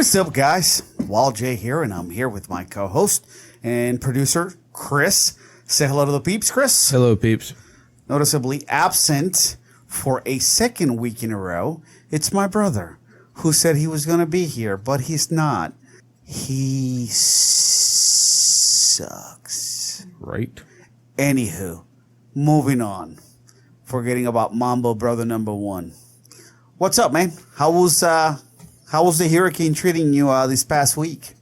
What's up, guys? Wal J here, and I'm here with my co-host and producer, Chris. Say hello to the peeps, Chris. Hello, peeps. Noticeably absent for a second week in a row, it's my brother, who said he was going to be here, but he's not. He sucks. Right. Anywho, moving on. Forgetting about Mambo Brother number one. What's up, man? How was the hurricane treating you this past week?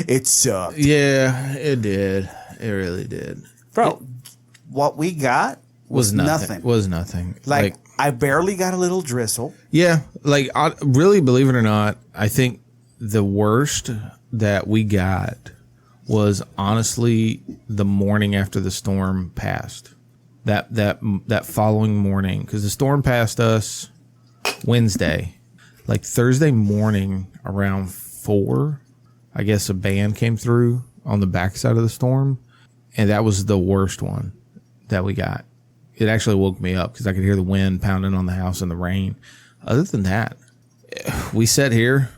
It sucked. Yeah, it did. It really did. Bro, what we got was nothing. Was nothing. Like, I barely got a little drizzle. Yeah, really, believe it or not, I think the worst that we got was honestly the morning after the storm passed. That following morning, because the storm passed us Wednesday. Like Thursday morning around 4, I guess a band came through on the backside of the storm, and that was the worst one that we got. It actually woke me up because I could hear the wind pounding on the house and the rain. Other than that, we sat here.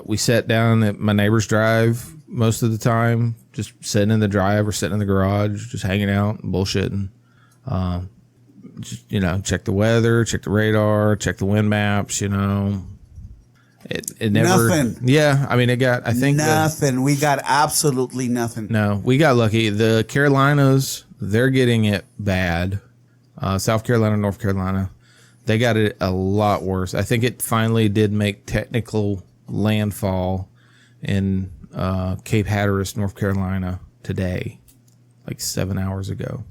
We sat down at my neighbor's drive most of the time, just sitting in the drive or sitting in the garage, just hanging out and bullshitting. Just, check the weather, check the radar, check the wind maps, It never. Nothing. Yeah, I mean, it got, I think. Nothing. We got absolutely nothing. No, we got lucky. The Carolinas, they're getting it bad. South Carolina, North Carolina, they got it a lot worse. I think it finally did make technical landfall in Cape Hatteras, North Carolina today, like 7 hours ago.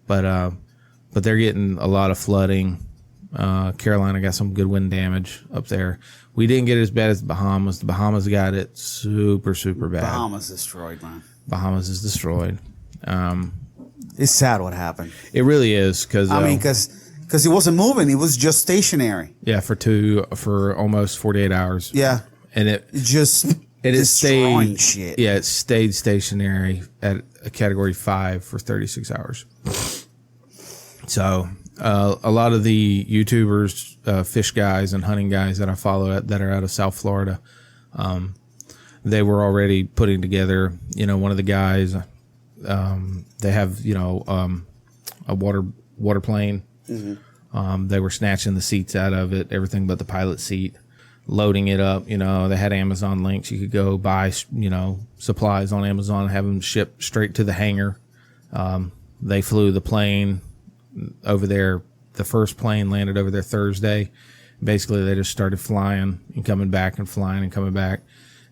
But they're getting a lot of flooding. Carolina got some good wind damage up there. We didn't get it as bad as the Bahamas. The Bahamas got it super, super bad. Bahamas destroyed, man. Bahamas is destroyed. It's sad what happened. It really is because it wasn't moving. It was just stationary. Yeah, for almost 48 hours. Yeah, and it destroying stayed shit. Yeah, it stayed stationary at a category 5 for 36 hours. So a lot of the YouTubers, fish guys and hunting guys that I follow that are out of South Florida, they were already putting together. One of the guys, they have a water plane. Mm-hmm. They were snatching the seats out of it, everything but the pilot seat, loading it up. They had Amazon links. You could go buy supplies on Amazon and have them shipped straight to the hangar. They flew the plane over there. The first plane landed over there Thursday. Basically, they just started flying and coming back and flying and coming back.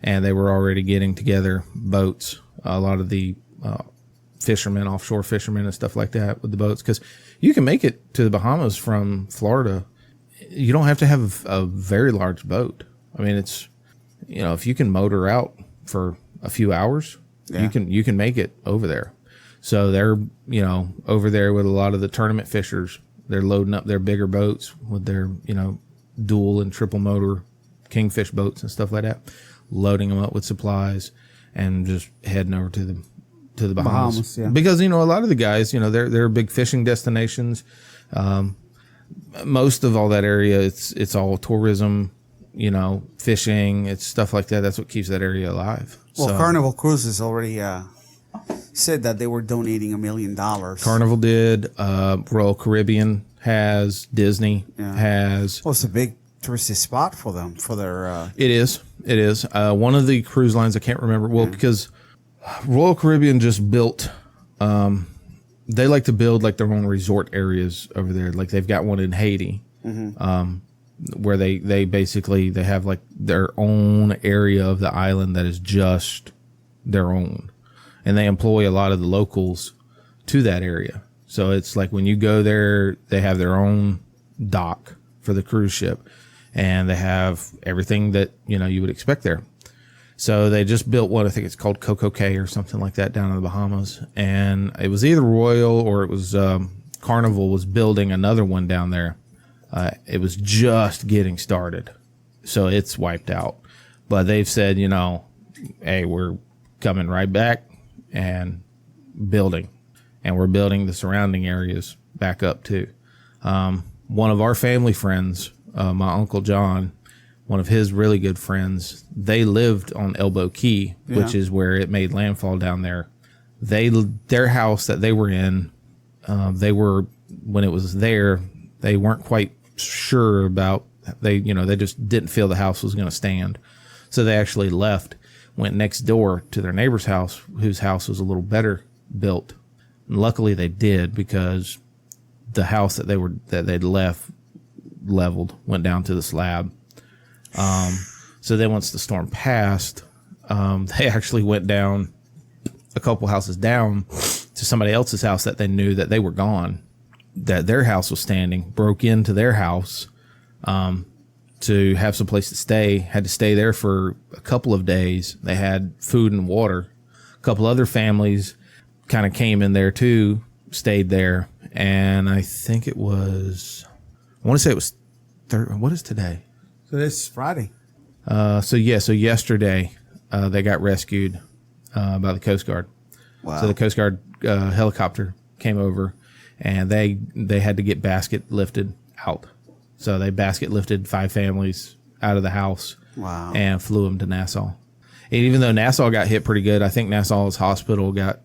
And they were already getting together boats. A lot of the fishermen, offshore fishermen and stuff like that with the boats. Because you can make it to the Bahamas from Florida. You don't have to have a very large boat. I mean, it's, if you can motor out for a few hours, yeah, you can make it over there. So they're, over there with a lot of the tournament fishers. They're loading up their bigger boats with their, dual and triple motor kingfish boats and stuff like that, loading them up with supplies and just heading over to the Bahamas. Yeah. Because, a lot of the guys, they're big fishing destinations. Most of all that area, it's all tourism, fishing, it's stuff like that. That's what keeps that area alive. Well, so, Carnival Cruises already said that they were donating $1 million. Carnival did. Royal Caribbean has. Disney has. Well, it's a big touristy spot for them, for their... It is. One of the cruise lines, I can't remember. Well, because Royal Caribbean just built... they like to build like their own resort areas over there. Like they've got one in Haiti, where they basically have like their own area of the island that is just their own. And they employ a lot of the locals to that area. So it's like when you go there, they have their own dock for the cruise ship. And they have everything that, you would expect there. So they just built one, I think it's called Coco Cay or something like that down in the Bahamas. And it was either Royal or it was Carnival was building another one down there. It was just getting started. So it's wiped out. But they've said, hey, we're coming right back and building. And we're building the surrounding areas back up too. one of our family friends, my Uncle John, one of his really good friends, they lived on Elbow Key, which is where it made landfall down there. Their house that they were in, when it was there, they weren't quite sure about, they just didn't feel the house was going to stand. So they actually left, went next door to their neighbor's house, whose house was a little better built. And luckily they did, because the house that they'd left leveled, went down to the slab. So then once the storm passed, they actually went down a couple houses down to somebody else's house that they knew that they were gone, that their house was standing, broke into their house, to have some place to stay, had to stay there for a couple of days. They had food and water. A couple other families kind of came in there too, stayed there. And I think I want to say it was what is today? So this is Friday. So yesterday, they got rescued, by the Coast Guard. Wow. So the Coast Guard, helicopter came over, and they had to get basket lifted out. So they basket lifted 5 families out of the house. Wow. And flew them to Nassau. And even though Nassau got hit pretty good, I think Nassau's hospital got,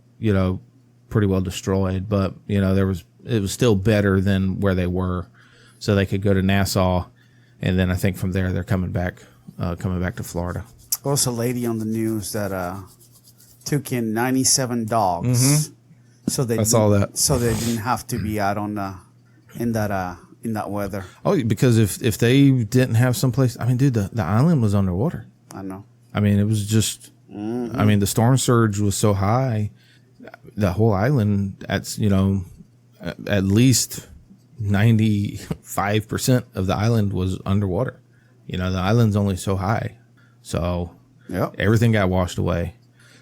pretty well destroyed, but it was still better than where they were. So they could go to Nassau, and then I think from there they're coming back to Florida. There was a lady on the news that took in 97 dogs. Mm-hmm. So I saw that. So they didn't have to be out on in that weather. Oh, because if they didn't have someplace, I mean, dude, the island was underwater. I know. I mean, it was just, I mean, the storm surge was so high, the whole island, at least 95% of the island was underwater. The island's only so high. So everything got washed away.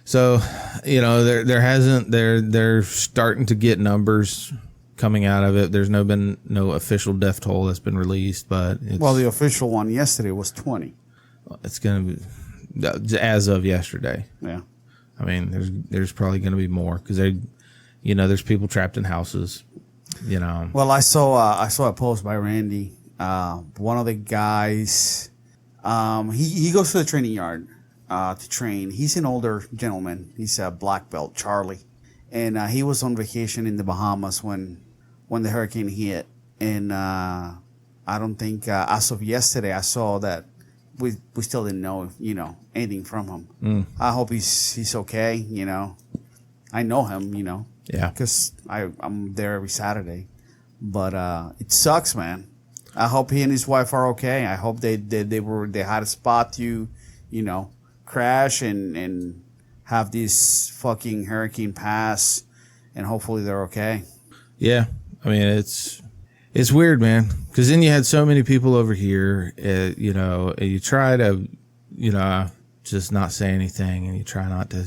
So, they're starting to get numbers coming out of it. There's been no official death toll that's been released, but the official one yesterday was 20. It's going to be, as of yesterday. Yeah. I mean, there's probably going to be more, because there's people trapped in houses, Well, I saw a post by Randy. One of the guys, he goes to the training yard to train. He's an older gentleman. He's a black belt, Charlie, and he was on vacation in the Bahamas when the hurricane hit. And I don't think as of yesterday I saw that we still didn't know anything from him. I hope he's okay. I know him. Yeah, because I'm there every Saturday. But it sucks, man. I hope he and his wife are okay. I hope they had a spot to, crash and have this fucking hurricane pass, and hopefully they're okay. Yeah, I mean, it's weird, man, because then you had so many people over here, and you try to, just not say anything, and you try not to,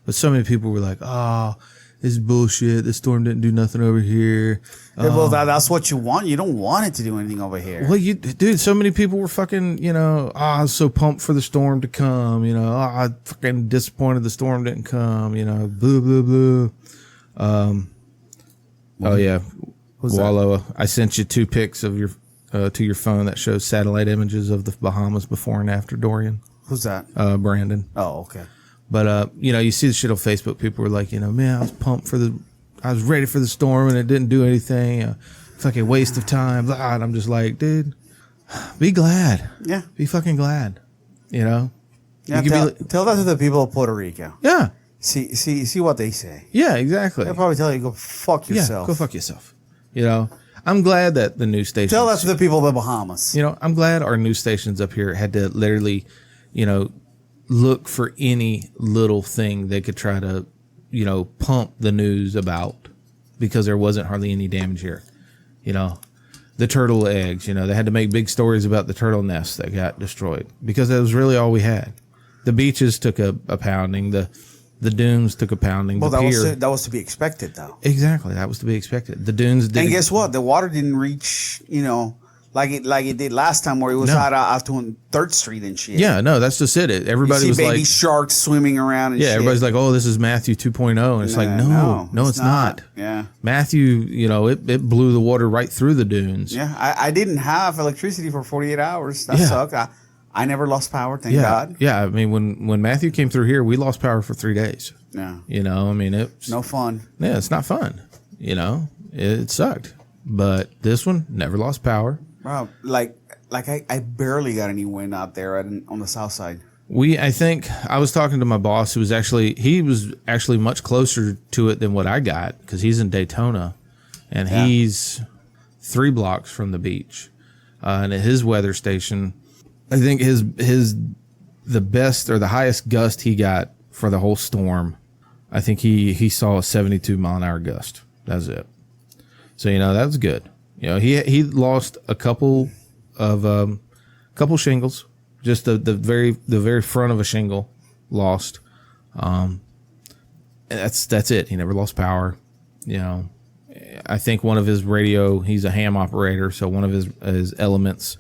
but so many people were like, oh, this is bullshit. The storm didn't do nothing over here. Yeah, well, that's what you want. You don't want it to do anything over here. Well, dude, so many people were fucking, I was so pumped for the storm to come, I fucking disappointed the storm didn't come, blah, blah, blah. Oh yeah. Who's Walo, that? I sent you 2 pics of your, to your phone that shows satellite images of the Bahamas before and after Dorian. Who's that? Brandon. Oh, okay. But, you see the shit on Facebook. People were like, man, I was pumped I was ready for the storm and it didn't do anything. Fucking waste of time. Blah. And I'm just like, dude, be glad. Yeah. Be fucking glad. Yeah. Tell that to the people of Puerto Rico. Yeah. See what they say. Yeah, exactly. They'll probably tell you, go fuck yourself. Yeah, go fuck yourself. I'm glad that the news stations. Tell that to the people of the Bahamas. I'm glad our news stations up here had to literally, look for any little thing they could try to, pump the news about, because there wasn't hardly any damage here. The turtle eggs, they had to make big stories about the turtle nests that got destroyed, because that was really all we had. The beaches took a pounding. The dunes took a pounding. Well, the pier, that was to be expected, though. Exactly. That was to be expected. The dunes didn't. And guess what? The water didn't reach, like it did last time, where it was out on 3rd Street and shit. Yeah, no, that's just it. Everybody was baby like sharks swimming around. And shit. Everybody's like, oh, this is Matthew 2.0, and it's like, no, it's not. Yeah, Matthew, it blew the water right through the dunes. Yeah, I didn't have electricity for 48 hours. That sucked. I never lost power, thank God. Yeah, I mean, when Matthew came through here, we lost power for 3 days. Yeah. I mean, it's no fun. Yeah, it's not fun. It sucked. But this one never lost power. Wow, I barely got any wind out there on the south side. I think I was talking to my boss, who was actually much closer to it than what I got, because he's in Daytona, and he's 3 blocks from the beach. And at his weather station, I think the best or the highest gust he got for the whole storm, I think he saw a 72 mile an hour gust. That's it. So that was good. He lost a couple shingles, just the very front of a shingle lost. That's it. He never lost power. I think one of his radio, he's a ham operator, so one of his elements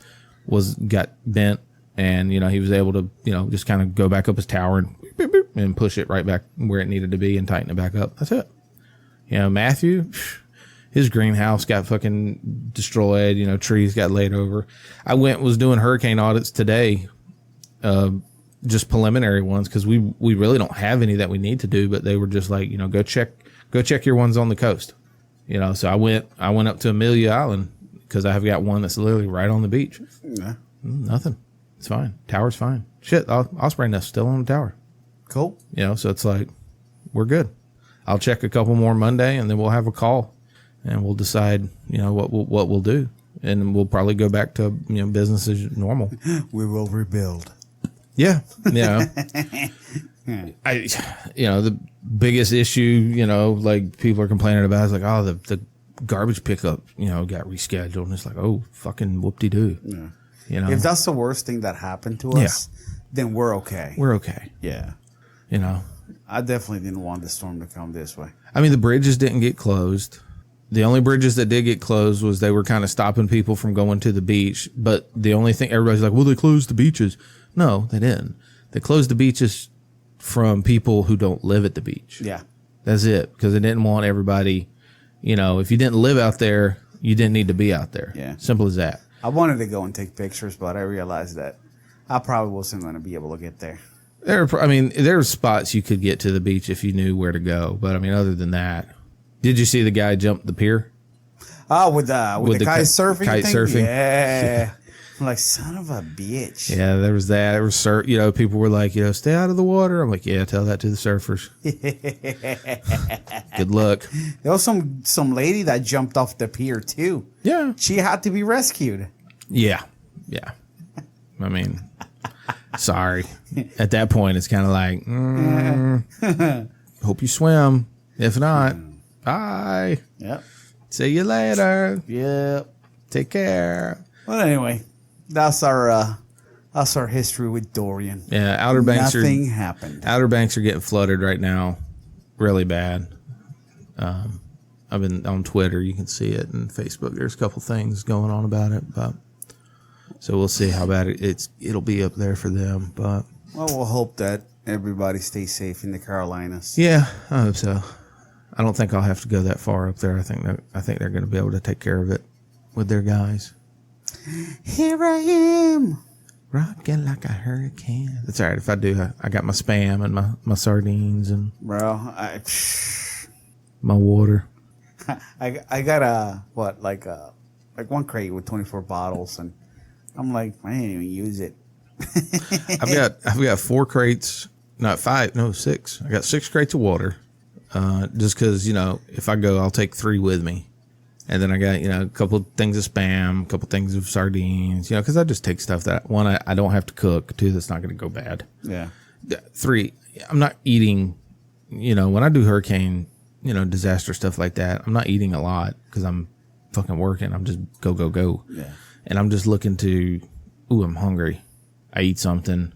got bent, and he was able to just kind of go back up his tower and beep, beep, and push it right back where it needed to be and tighten it back up. That's it. Matthew, his greenhouse got fucking destroyed. Trees got laid over. I was doing hurricane audits today, just preliminary ones, because we really don't have any that we need to do, but they were just like, go check your ones on the coast. So I went up to Amelia Island, because I have got one that's literally right on the beach. Yeah. Nothing. It's fine. Tower's fine. Shit, Osprey nest still on the tower. Cool. So it's like, we're good. I'll check a couple more Monday, and then we'll have a call, and we'll decide, what we'll do, and we'll probably go back to business as normal. We will rebuild. Yeah. The biggest issue, like people are complaining about is like, oh, the garbage pickup, got rescheduled, and it's like, oh, fucking whoop-de-doo. Yeah. If that's the worst thing that happened to us, then we're okay. We're okay. Yeah. I definitely didn't want the storm to come this way. I mean, the bridges didn't get closed. The only bridges that did get closed was they were kind of stopping people from going to the beach. But the only thing, everybody's like, well, they closed the beaches. No, they didn't. They closed the beaches from people who don't live at the beach. Yeah. That's it. Because they didn't want everybody, if you didn't live out there, you didn't need to be out there. Yeah. Simple as that. I wanted to go and take pictures, but I realized that I probably wasn't going to be able to get there. There are spots you could get to the beach if you knew where to go. But, other than that, did you see the guy jump the pier? Oh, with the kite surfing Kite thing? surfing. Yeah. I'm like, son of a bitch. Yeah, there was that. There was, people were like, stay out of the water. I'm like, yeah, tell that to the surfers. Good luck. There was some lady that jumped off the pier, too. Yeah. She had to be rescued. Yeah. Sorry. At that point, it's kind of like, hope you swim. If not, bye. Yep. See you later. Yep. Take care. Well, anyway, that's our history with Dorian. Yeah, Outer Banks Nothing happened. Outer Banks are getting flooded right now, really bad. I've been on Twitter. You can see it, and Facebook. There's a couple things going on about it, but. So we'll see how bad it'll be up there for them. But we'll hope that everybody stays safe in the Carolinas. Yeah, I hope so. I don't think I'll have to go that far up there. I think they're going to be able to take care of it with their guys. Here I am, rocking like a hurricane. That's all right. If I do, I got my Spam and my sardines and my water. I got one crate with 24 bottles and. I'm like, I didn't even use it. I've got 4 crates, not 5, no 6. I got 6 crates of water. Just because if I go, I'll take 3 with me, and then I got a couple of things of Spam, a couple of things of sardines, because I just take stuff that one I don't have to cook. 2, that's not going to go bad. Yeah. 3, I'm not eating. When I do hurricane, disaster stuff like that, I'm not eating a lot because I'm fucking working. I'm just go. Yeah. And I'm just looking to, I'm hungry. I eat something.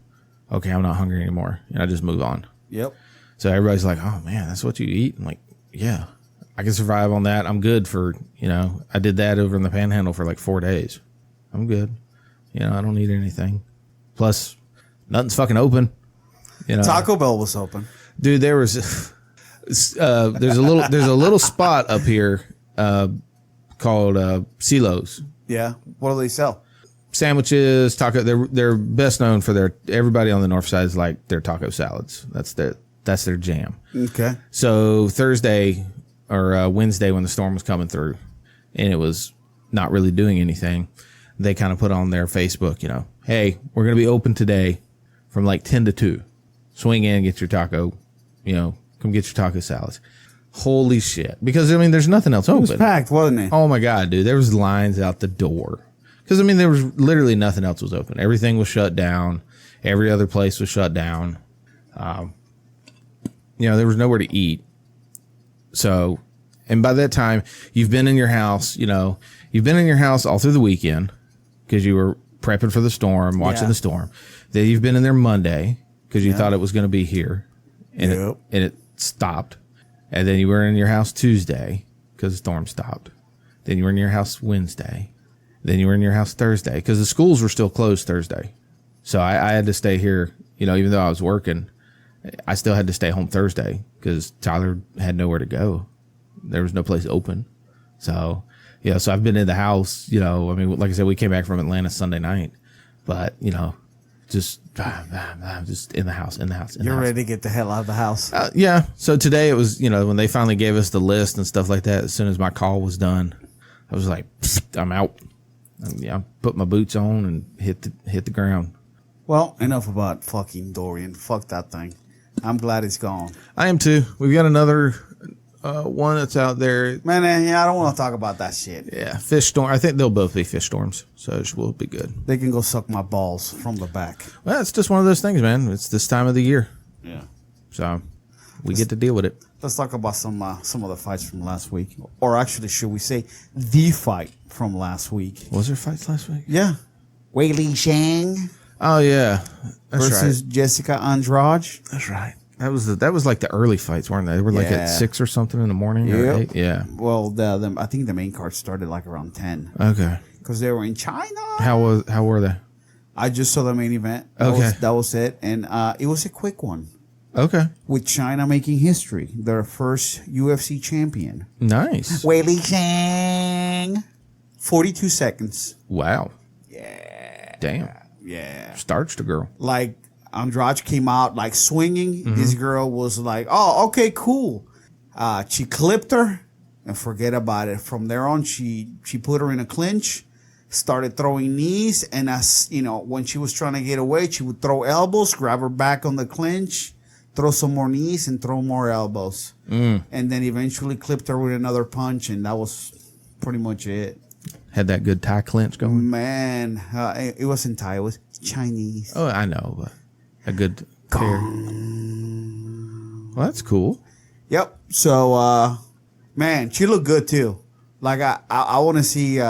Okay, I'm not hungry anymore. And I just move on. Yep. So everybody's like, oh, man, that's what you eat? I'm like, yeah, I can survive on that. I'm good for, I did that over in the Panhandle for like 4 days. I'm good. You know, I don't need anything. Plus, nothing's fucking open. You know, Taco Bell was open. dude. There's a little spot up here called Silo's. Yeah. What do they sell? Sandwiches, taco. They're best known for everybody on the north side is like their taco salads. That's their jam. Okay. So Thursday or Wednesday when the storm was coming through and it was not really doing anything, they kind of put on their Facebook, you know, hey, we're going to be open today from like 10 to 2. Swing in, get your taco, you know, come get your taco salads. Holy shit. Because, I mean, there's nothing else open. It was packed, wasn't it? Oh, my God, dude. There was lines out the door. Because, I mean, there was literally nothing else was open. Everything was shut down. Every other place was shut down. You know, there was nowhere to eat. So, and by that time, you've been in your house, you know, all through the weekend because you were prepping for the storm, watching the storm. Then you've been in there Monday because you thought it was going to be here and it stopped. And then you were in your house Tuesday because the storm stopped. Then you were in your house Wednesday. Then you were in your house Thursday because the schools were still closed Thursday. So I had to stay here, you know, even though I was working, I still had to stay home Thursday because Tyler had nowhere to go. There was no place open. So, yeah, so I've been in the house, you know, I mean, like I said, we came back from Atlanta Sunday night, but, you know, just in the house. You're ready to get the hell out of the house. Yeah. So today it was, you know, when they finally gave us the list and stuff like that, as soon as my call was done, I was like, I'm out. I put my boots on and hit the ground. Well, enough about fucking Dorian. Fuck that thing. I'm glad it's gone. I am too. We've got another one that's out there. Man, I don't want to talk about that shit. Yeah, fish storm. I think they'll both be fish storms, so it will be good. They can go suck my balls from the back. Well, it's just one of those things, man. It's this time of the year. Yeah. So we get to deal with it. Let's talk about some of the fights from last week. Or actually, should we say the fight from last week? Was there fights last week? Yeah. Weili Zhang. Oh, yeah. That's versus right. Jessica Andrade. That's right. That was like the early fights, weren't they? They were like at 6 or something in the morning. Or 8? Yeah. Well, I think the main card started like around 10. Okay. Because they were in China. How were they? I just saw the main event. That was it. And it was a quick one. Okay. With China making history. Their first UFC champion. Nice. Weili Zhang. 42 seconds. Wow. Yeah. Damn. Yeah. Starched a girl. Like, Andrade came out like swinging. Mm-hmm. This girl was like, oh, okay, cool. She clipped her and forget about it. From there on, she put her in a clinch, started throwing knees. And as you know, when she was trying to get away, she would throw elbows, grab her back on the clinch, throw some more knees and throw more elbows. And then eventually clipped her with another punch. And that was pretty much it. Had that good Thai clinch going? Man, it wasn't Thai. It was Chinese. Oh, I know, but a good pair. Well, that's cool. Yep. So, man, she looked good too. Like I want to see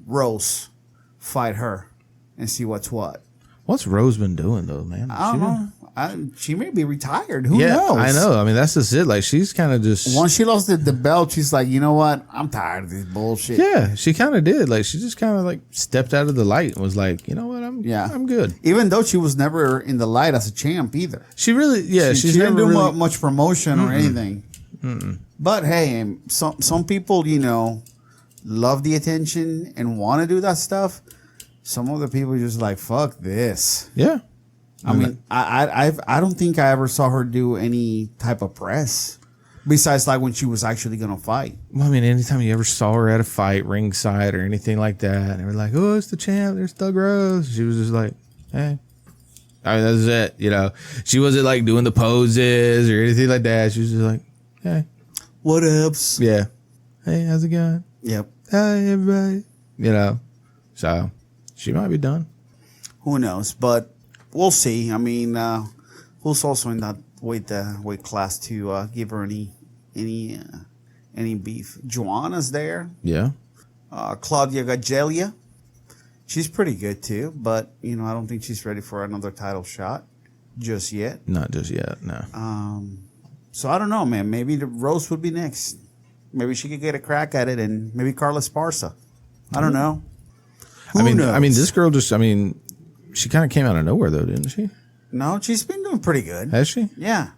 Rose fight her and see what's what. What's Rose been doing though, man? I don't know. She may be retired. Who knows? I know. I mean, that's just it. Like, she's kind of just... Once she lost the belt, she's like, you know what? I'm tired of this bullshit. Yeah, she kind of did. Like, she just kind of like stepped out of the light and was like, you know what? I'm good. Even though she was never in the light as a champ either. She really, she didn't do really... much promotion or anything. But hey, some people, you know, love the attention and want to do that stuff. Some other people are just like, fuck this. Yeah. I mean, I don't think I ever saw her do any type of press besides like when she was actually going to fight. Well, I mean, anytime you ever saw her at a fight, ringside or anything like that, and they were like, oh, it's the champ, there's Thug Rose. She was just like, hey. I mean, that's it, you know. She wasn't like doing the poses or anything like that. She was just like, hey. What ups? Yeah. Hey, how's it going? Yep. Hi, everybody. You know, so she might be done. Who knows? But we'll see. I mean, who's also in that weight class to give her any beef? Joanna's there. Yeah. Claudia Gadelha. She's pretty good too, but you know, I don't think she's ready for another title shot just yet. Not just yet, no. So I don't know, man. Maybe the Rose would be next. Maybe she could get a crack at it, and maybe Carla Esparza. I don't know. Who knows? I mean, this girl just, she kind of came out of nowhere though, didn't she? No, she's been doing pretty good. Has she? Yeah.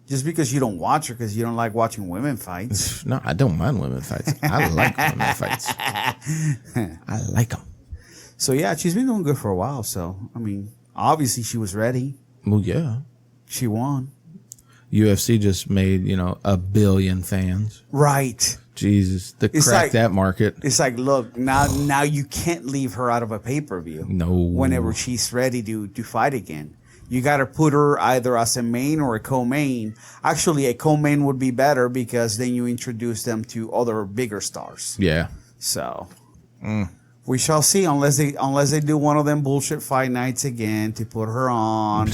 Just because you don't watch her because you don't like watching women fights. No, I don't mind women fights. I like women fights. I like them. So, yeah, she's been doing good for a while. So, I mean, obviously she was ready. Well, yeah. She won. UFC just made, 1 billion fans. Right. Jesus. That market. It's like, look, now you can't leave her out of a pay-per-view. No. Whenever she's ready to fight again. You got to put her either as a main or a co-main. Actually, a co-main would be better because then you introduce them to other bigger stars. Yeah. So, we shall see unless they do one of them bullshit fight nights again to put her on.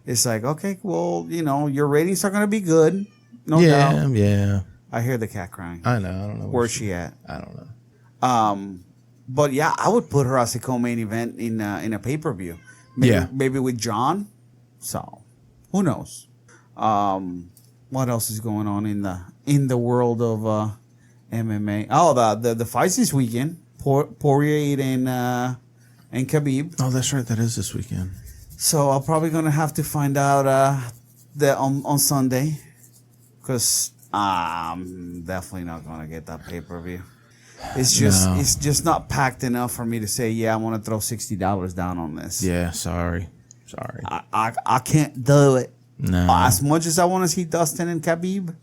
It's like, okay, well, your ratings are going to be good. No doubt. Yeah. I hear the cat crying. I know. I don't know. Where's she at? I don't know. But yeah, I would put her as a co-main event in a pay-per-view. Maybe with John. So, who knows? What else is going on in the world of MMA? Oh, the fights this weekend. Poirier and Khabib. Oh, that's right. That is this weekend. So I'm probably gonna have to find out on Sunday, because I'm definitely not gonna get that pay-per-view. It's just not packed enough for me to say, yeah, I want to throw $60 down on this. Yeah, sorry. I can't do it. No. As much as I want to see Dustin and Khabib,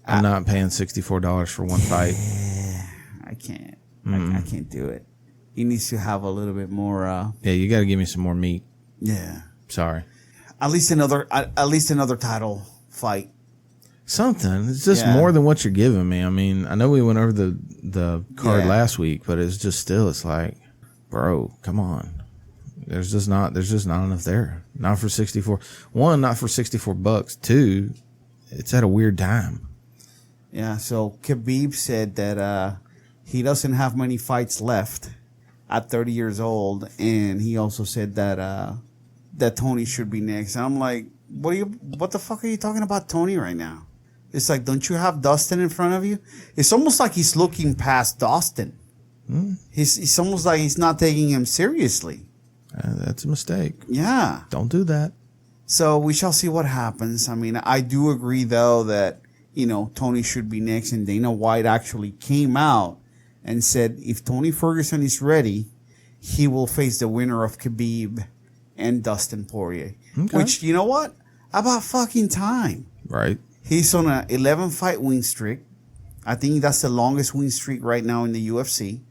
I'm not paying $64 for one fight. I can't. I can't do it. He needs to have a little bit more. Yeah, you got to give me some more meat. Yeah. Sorry. At least another title fight. Something. It's just more than what you're giving me. I mean, I know we went over the card last week, but it's just still, it's like, bro, come on. There's just not enough there. Not for 64. One, not for $64. Two, it's at a weird time. Yeah. So Khabib said that he doesn't have many fights left at 30 years old, and he also said that that Tony should be next. And I'm like, what the fuck are you talking about Tony right now? It's like, don't you have Dustin in front of you? It's almost like he's looking past Dustin. It's almost like he's not taking him seriously. That's a mistake. Yeah. Don't do that. So we shall see what happens. I mean, I do agree, though, that, Tony should be next. And Dana White actually came out and said if Tony Ferguson is ready, he will face the winner of Khabib and Dustin Poirier. Okay. Which, you know what? About fucking time. Right. He's on an 11-fight win streak. I think that's the longest win streak right now in the UFC.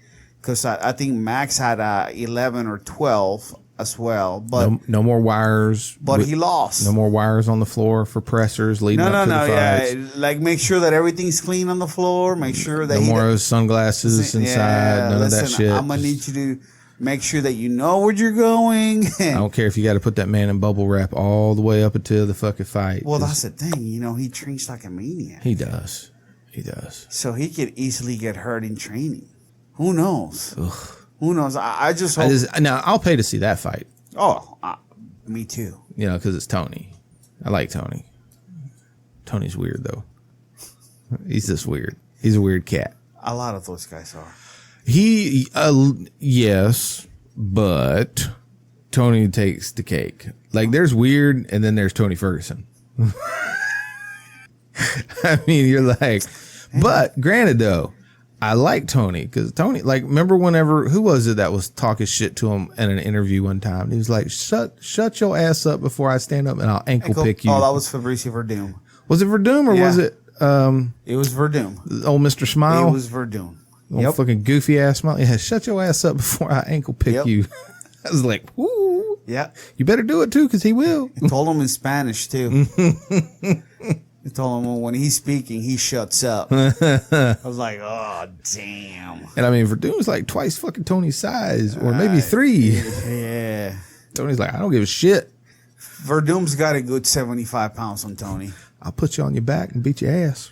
Because I think Max had 11 or 12 as well. But no more wires. But he lost. No more wires on the floor for pressers leading up to the fights. Yeah. Like, make sure that everything's clean on the floor. Make sure that no more sunglasses inside. None of that shit. I'm going to need you to make sure that you know where you're going. I don't care if you got to put that man in bubble wrap all the way up until the fucking fight. Well, that's the thing. He trains like a maniac. He does. So he could easily get hurt in training. Who knows? Ugh. Who knows? I just hope. Now, I'll pay to see that fight. Oh, me too. Because it's Tony. I like Tony. Tony's weird, though. He's just weird. He's a weird cat. A lot of those guys are. Yes, but Tony takes the cake. Like, there's weird, and then there's Tony Ferguson. I mean, you're like, but granted, though, I like Tony because Tony, like, remember who was it that was talking shit to him in an interview one time? He was like, shut your ass up before I stand up and I'll ankle pick you. Oh, that was Fabricio Verdum. Was it Verdum or was it? It was Verdum. Old Mr. Smile? It was Verdum. Old fucking goofy ass smile. Yeah, shut your ass up before I ankle pick you. I was like, whoo. Yeah. You better do it too because he will. I told him in Spanish too. I told him when he's speaking, he shuts up. I was like, oh, damn. And I mean, Verdum's like twice fucking Tony's size, or maybe 3. Yeah. Tony's like, I don't give a shit. Verdum's got a good 75 pounds on Tony. I'll put you on your back and beat your ass.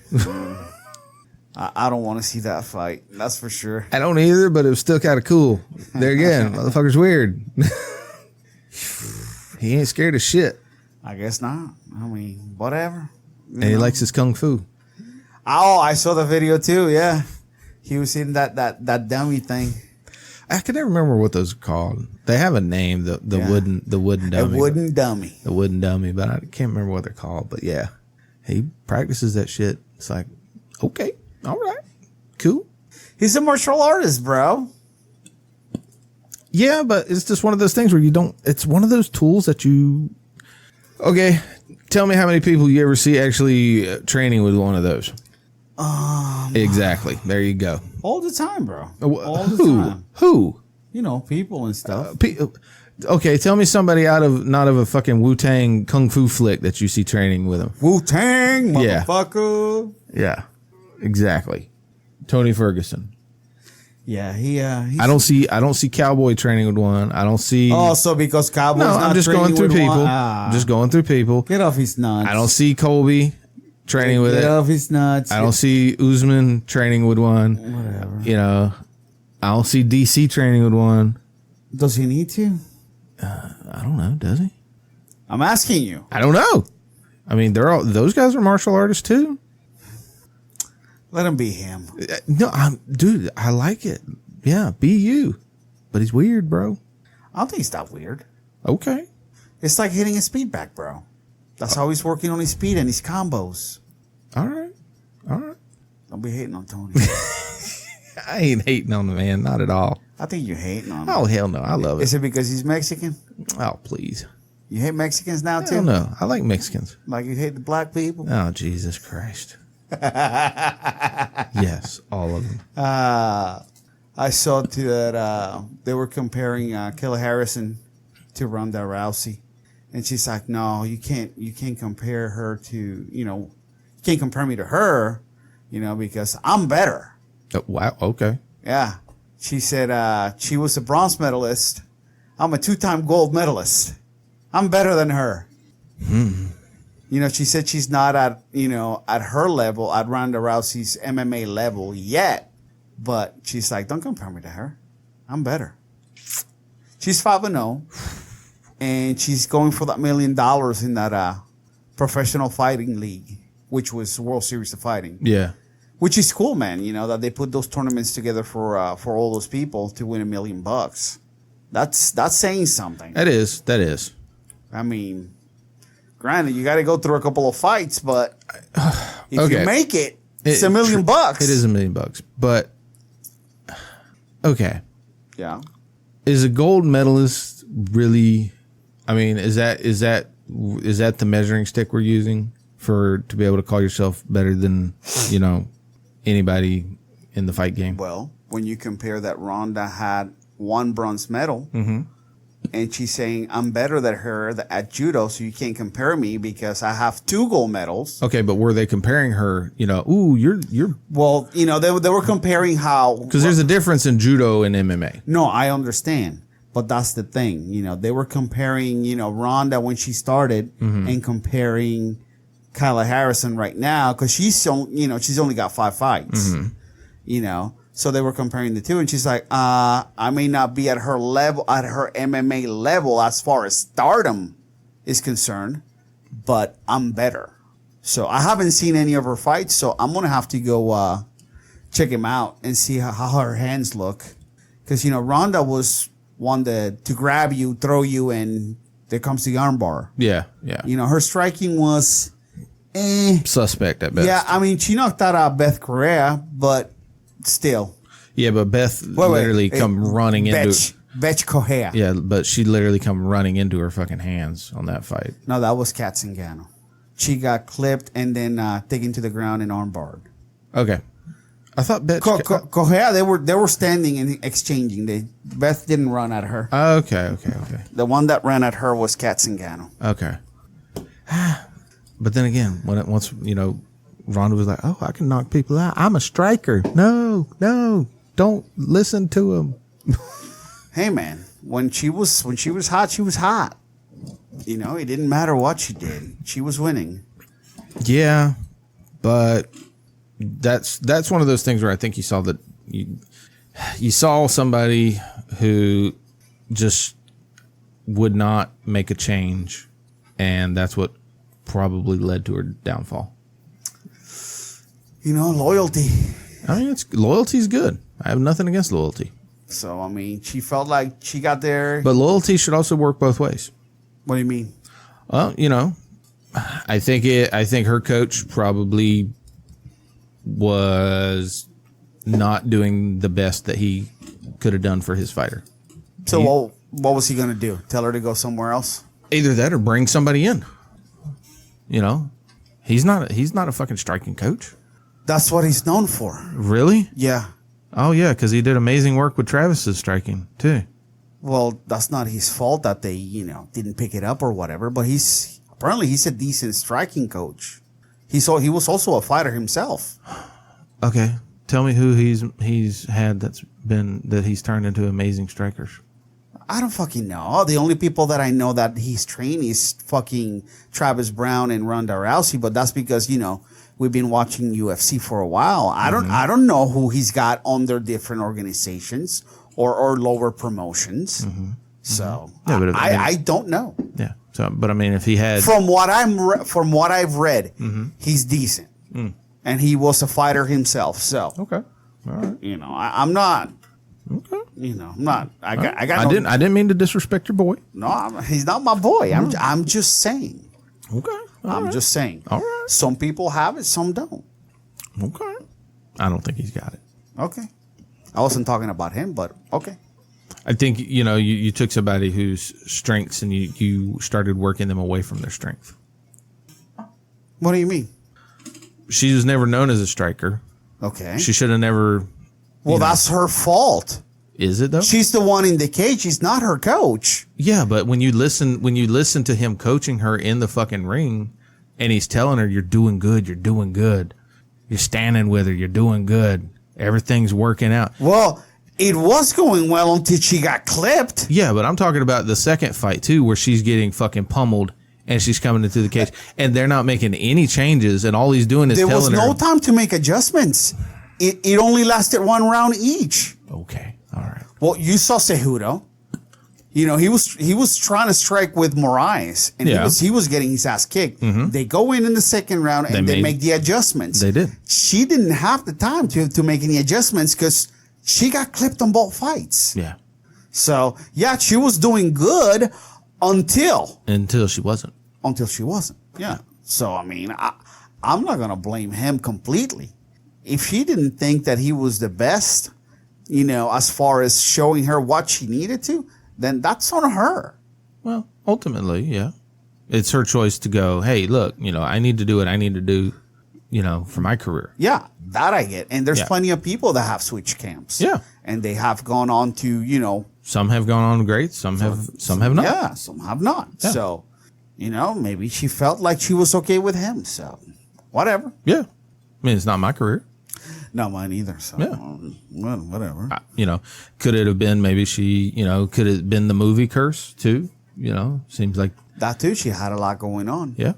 I don't want to see that fight. That's for sure. I don't either, but it was still kind of cool. There again, motherfucker's weird. He ain't scared of shit. I guess not. I mean, whatever. And he likes his kung fu. Oh, I saw the video too. Yeah, he was in that dummy thing. I can never remember what those are called. They have a name, the wooden dummy. A wooden dummy. The wooden dummy, but I can't remember what they're called. But yeah, he practices that shit. It's like, okay, all right, cool. He's a martial artist, bro. Yeah, but it's just one of those things where you don't. It's one of those tools that you. Okay, tell me how many people you ever see actually training with one of those. Exactly. There you go. All the time, bro. All the time. Who? You know, people and stuff. Okay, tell me somebody not of a fucking Wu-Tang kung fu flick that you see training with him. Wu-Tang, motherfucker. Yeah, exactly. Tony Ferguson. Yeah, he. I don't see Cowboy training with one. I don't see. Oh, so because Cowboy's not I'm just going through people. I'm just going through people. Get off his nuts. I don't see Colby training with it. Get off his nuts. I don't see Usman training with one. Whatever. You know, I don't see DC training with one. Does he need to? I don't know. Does he? I'm asking you. I don't know. I mean, those guys are martial artists too. Let him be him. No, dude, I like it. Yeah, be you. But he's weird, bro. I don't think he's that weird. Okay. It's like hitting his speed back, bro. That's how he's working on his speed and his combos. All right. Don't be hating on Tony. I ain't hating on the man, not at all. I think you're hating on him. Oh, hell no. I love it. Is it because he's Mexican? Oh, please. You hate Mexicans now, too? Hell no. I like Mexicans. Like you hate the black people? Oh, Jesus Christ. Yes, all of them. I saw that they were comparing Kayla Harrison to Ronda Rousey. And she's like, no, you can't compare her to, you can't compare me to her, because I'm better. Oh, wow. Okay. Yeah. She said she was a bronze medalist. I'm a 2-time gold medalist. I'm better than her. She said she's not at her level, at Ronda Rousey's MMA level yet. But she's like, don't compare me to her. I'm better. She's 5-0. And she's going for that $1 million in that professional fighting league, which was World Series of Fighting. Yeah. Which is cool, man. That they put those tournaments together for all those people to win $1 million. That's saying something. That is. I mean, granted, you got to go through a couple of fights, but if you make it, it's $1 million. It is $1 million, but okay. Yeah. Is a gold medalist really? I mean, is that the measuring stick we're using to be able to call yourself better than anybody in the fight game? Well, when you compare that Ronda had 1 bronze medal, and she's saying I'm better than her at judo, so you can't compare me because I have 2 gold medals. Okay, but were they comparing her? Ooh, you're. Well, they were comparing how, because there's a difference in judo and MMA. No, I understand. But that's the thing, they were comparing, Ronda when she started and comparing Kayla Harrison right now because she's only got 5 fights, So they were comparing the two, and she's like, I may not be at her level, at her MMA level as far as stardom is concerned, but I'm better. So I haven't seen any of her fights, so I'm gonna have to go check him out and see how her hands look, because Ronda was one to grab you, throw you, and there comes the armbar. Yeah. Her striking was suspect at best. Yeah, I mean, she knocked out Beth Correa, but still. Yeah, but Beth literally come running into Beth Correa. Yeah, but she literally come running into her fucking hands on that fight. No, that was Kat Zingano. She got clipped and then taken to the ground and armbarred. Okay. I thought Beth Correa, they were standing and exchanging. Beth didn't run at her. Okay. The one that ran at her was Kat Zingano. Okay. But then again, once Ronda was like, "Oh, I can knock people out. I'm a striker." No, don't listen to him. Hey man, when she was hot, she was hot. It didn't matter what she did. She was winning. Yeah, but that's one of those things where I think you saw that you saw somebody who just would not make a change, and that's what probably led to her downfall. Loyalty. I mean, loyalty's good. I have nothing against loyalty. So, I mean, she felt like she got there. But loyalty should also work both ways. What do you mean? Well, I think her coach probably was not doing the best that he could have done for his fighter. So what was he going to do? Tell her to go somewhere else? Either that or bring somebody in. He's not a fucking striking coach. That's what he's known for. Really? Yeah. Oh yeah, because he did amazing work with Travis's striking too. Well, that's not his fault that they, didn't pick it up or whatever. But he's a decent striking coach. He was also a fighter himself. Okay, tell me who he's had that he's turned into amazing strikers. I don't fucking know. The only people that I know that he's trained is fucking Travis Brown and Ronda Rousey. But that's because we've been watching UFC for a while. I don't know who he's got on their different organizations or lower promotions. Mm-hmm. So yeah, but I don't know. Yeah. So, but I mean, if he had from what I've read, he's decent, and he was a fighter himself. So okay, all right. I'm not. Okay. I'm not. I didn't mean to disrespect your boy. No, he's not my boy. I'm just saying. Okay. I'm just saying. All right. Some people have it, some don't. Okay. I don't think he's got it. Okay. I wasn't talking about him, but okay. I think, you took somebody whose strengths and you started working them away from their strength. What do you mean? She was never known as a striker. Okay. She should have never. Well, that's her fault. Is it though? She's the one in the cage. She's not her coach. Yeah, but when you listen to him coaching her in the fucking ring, and he's telling her, "You're doing good. You're doing good. You're standing with her. You're doing good. Everything's working out." Well, it was going well until she got clipped. Yeah, but I'm talking about the second fight too, where she's getting fucking pummeled and she's coming into the cage, and they're not making any changes, and all he's doing is there telling her. There was no time to make adjustments. It only lasted one round each. Okay, all right. Well, you saw Cejudo. He was trying to strike with Moraes, and he was getting his ass kicked. Mm-hmm. They go in the second round and they make the adjustments. They did. She didn't have the time to make any adjustments because she got clipped on both fights. Yeah. So she was doing good until she wasn't. Until she wasn't. Yeah. So I mean, I'm not gonna blame him completely. If she didn't think that he was the best, as far as showing her what she needed to, then that's on her. Well, ultimately, yeah. It's her choice to go, hey, look, I need to do what I need to do, for my career. Yeah, that I get. And there's plenty of people that have switched camps. Yeah. And they have gone on to, Some have gone on great, some have not. Yeah, some have not. Yeah. So, maybe she felt like she was okay with him. So, whatever. Yeah. I mean, it's not my career. Not mine either. So, whatever. Could it have been maybe she, could it have been the movie curse too? Seems like that too. She had a lot going on. Yeah.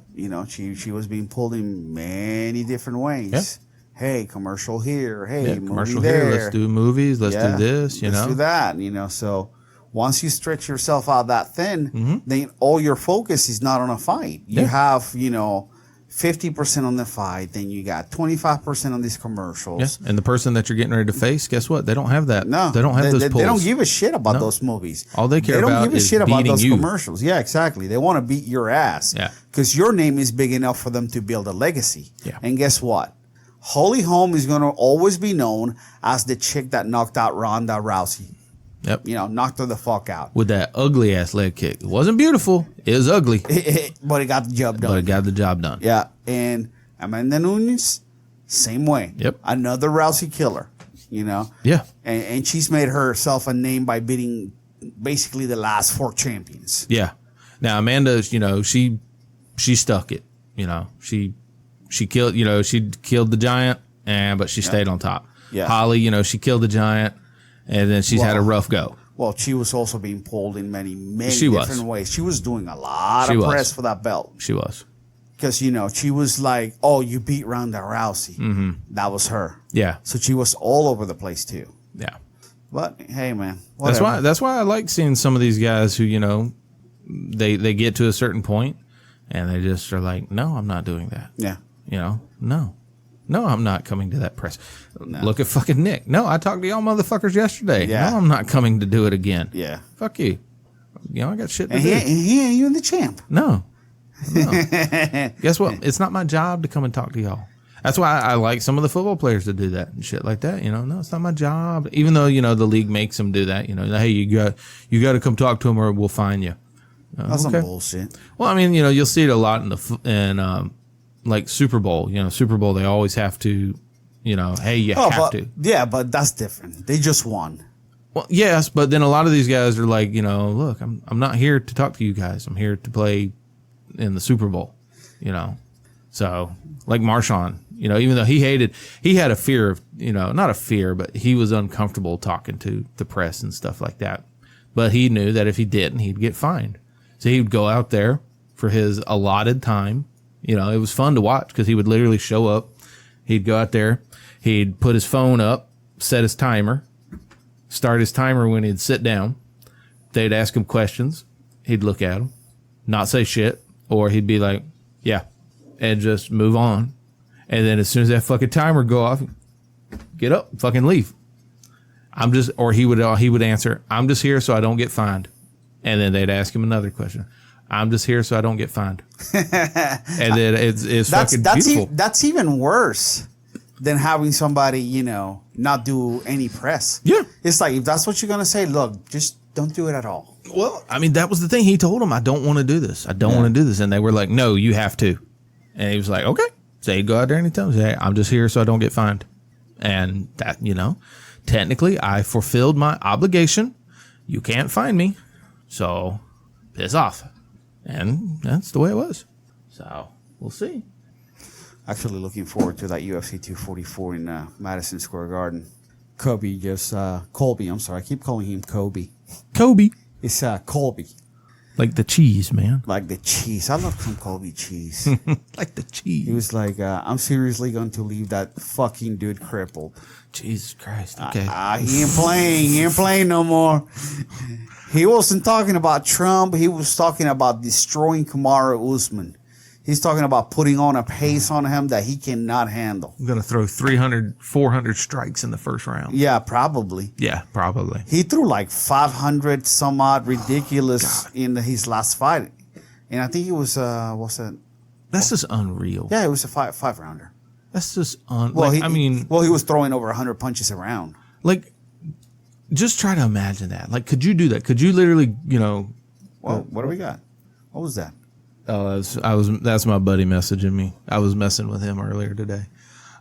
She was being pulled in many different ways. Yeah. Hey, commercial here. Hey, commercial there. here. Let's do movies. Let's do this. Let's do that. So once you stretch yourself out that thin, then all your focus is not on a fight. You have, 50% on the fight, then you got 25% on these commercials. Yeah. And the person that you're getting ready to face, guess what? They don't have that. No. They don't have those pulls. They don't give a shit about those movies. All they care about is They don't give a shit about those you. commercials. Yeah, exactly. They want to beat your ass. Yeah. Because your name is big enough for them to build a legacy. Yeah. And guess what? Holly Holm is going to always be known as the chick that knocked out Ronda Rousey. Yep. Knocked her the fuck out. With that ugly ass leg kick. It wasn't beautiful. It was ugly. But it got the job done. Yeah. And Amanda Nunes, same way. Yep. Another Rousey killer, Yeah. And she's made herself a name by beating basically the last 4 champions. Yeah. Now Amanda, she stuck it. She killed, she killed the giant, but she stayed on top. Yeah. Holly, she killed the giant, and then she's had a rough go. Well, she was also being pulled in many different ways. She was doing a lot of press for that belt. She was. Because, she was like, oh, you beat Ronda Rousey. Mm-hmm. That was her. Yeah. So she was all over the place, too. Yeah. But, hey, man. Whatever. That's why I like seeing some of these guys who, they get to a certain point and they just are like, no, I'm not doing that. Yeah. No. No, I'm not coming to that press. No. Look at fucking Nick. No, I talked to y'all motherfuckers yesterday. Yeah. No, I'm not coming to do it again. Yeah. Fuck you. You know, I got shit to and do. He ain't even the champ. No. Guess what? It's not my job to come and talk to y'all. That's why I like some of the football players to do that and shit like that. You know, no, it's not my job. Even though, you know, the league makes them do that. You know, hey, you got to come talk to them or we'll fine you. That's some bullshit. Well, I mean, you know, you'll see it a lot in like Super Bowl. You know, Super Bowl, they always have to, you know, hey, you have to. Yeah, but that's different. They just won. Well, yes, but then a lot of these guys are like, you know, look, I'm not here to talk to you guys. I'm here to play in the Super Bowl, you know. So, like Marshawn, you know, even though he had a fear of, you know, not a fear, but he was uncomfortable talking to the press and stuff like that. But he knew that if he didn't, he'd get fined. So he would go out there for his allotted time. You know, it was fun to watch because he would literally show up. He'd go out there. He'd put his phone up, set his timer, start his timer when he'd sit down. They'd ask him questions. He'd look at them, not say shit, or he'd be like, yeah, and just move on. And then as soon as that fucking timer go off, get up, fucking leave. Or he would answer, I'm just here so I don't get fined. And then they'd ask him another question. I'm just here so I don't get fined. And then it's fucking beautiful. That's even worse than having somebody, you know, not do any press. Yeah. It's like, if that's what you're going to say, look, just don't do it at all. Well, I mean, that was the thing. He told them, I don't want to do this. I don't want to do this. And they were like, no, you have to. And he was like, okay. So he'd go out there and he'd tell them, hey, I'm just here so I don't get fined. And that, you know, technically I fulfilled my obligation. You can't find me. So piss off. And that's the way it was. So we'll see. Actually looking forward to that UFC 244 in Madison Square Garden. Colby, I'm sorry. I keep calling him Kobe. Kobe. It's Colby. Like the cheese, man. Like the cheese. I love some Colby cheese. Like the cheese. He was like, I'm seriously going to leave that fucking dude crippled. Jesus Christ. Okay. He ain't playing. He ain't playing no more. He wasn't talking about Trump. He was talking about destroying Kumaru Usman. He's talking about putting on a pace on him that he cannot handle. I'm going to throw 300, 400 strikes in the first round. Yeah, probably. Yeah, probably. He threw like 500 some odd ridiculous in his last fight. And I think he was, what's that? That's just unreal. Yeah, it was a five rounder. That's just he was throwing over 100 punches around. Like, just try to imagine that. Like, could you do that? Could you literally, you know? Well, what do we got? What was that? Oh, that's my buddy messaging me. I was messing with him earlier today.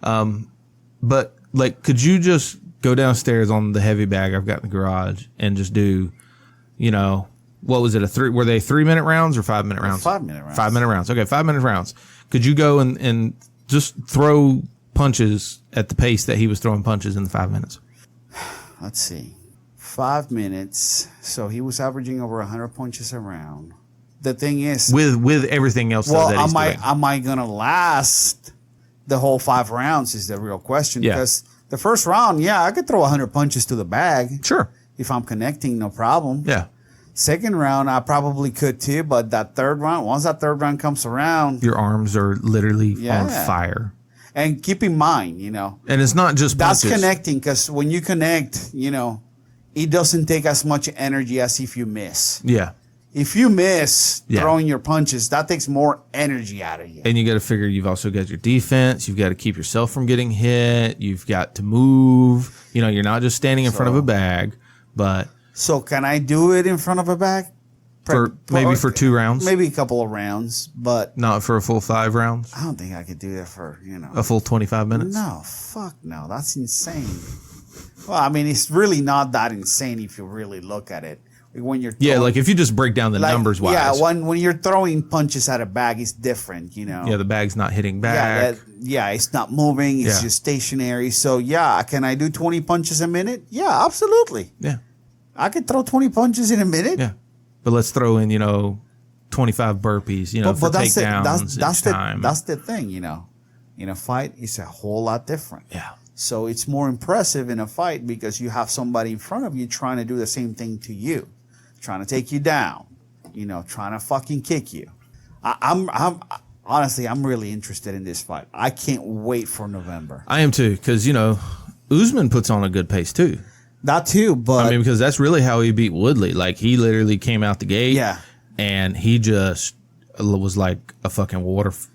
But like, could you just go downstairs on the heavy bag I've got in the garage and just do, you know, what was it? Were they 3-minute rounds or 5-minute rounds? 5-minute rounds. 5-minute rounds. Okay. 5-minute rounds. Could you go and just throw punches at the pace that he was throwing punches in the 5 minutes? Let's see. 5 minutes. So he was averaging over 100 punches a round. The thing is, with everything else, well, that he's doing. am I gonna last the whole 5 rounds? Is the real question. Yeah. Because the first round, I could throw 100 punches to the bag. Sure. If I'm connecting, no problem. Yeah. Second round, I probably could too, but that third round, once that third round comes around, your arms are literally on fire. And keep in mind, you know, and it's not just that's punches. Connecting, because when you connect, you know, it doesn't take as much energy as if you miss. Yeah. If you miss throwing your punches, that takes more energy out of you. And you got to figure you've also got your defense. You've got to keep yourself from getting hit. You've got to move. You know, you're not just standing in front of a bag, but. So can I do it in front of a bag? Maybe for 2 rounds? Maybe a couple of rounds, but. Not for a full 5 rounds? I don't think I could do that for, you know. A full 25 minutes? No, fuck no. That's insane. Well, I mean, it's really not that insane if you really look at it. When you're like if you just break down the numbers wise. Yeah, when you're throwing punches at a bag, it's different, you know. Yeah, the bag's not hitting back. It's not moving. It's just stationary. So, can I do 20 punches a minute? Yeah, absolutely. Yeah. I could throw 20 punches in a minute. Yeah. But let's throw in, you know, 25 burpees, you know, for takedowns. That's the thing, you know. In a fight, it's a whole lot different. Yeah. So it's more impressive in a fight because you have somebody in front of you trying to do the same thing to you. Trying to take you down, you know, trying to fucking kick you. I'm honestly, I'm really interested in this fight. I can't wait for November. I am too, because, you know, Usman puts on a good pace too. That too, but I mean, because that's really how he beat Woodley. Like, he literally came out the gate, and he just was like a fucking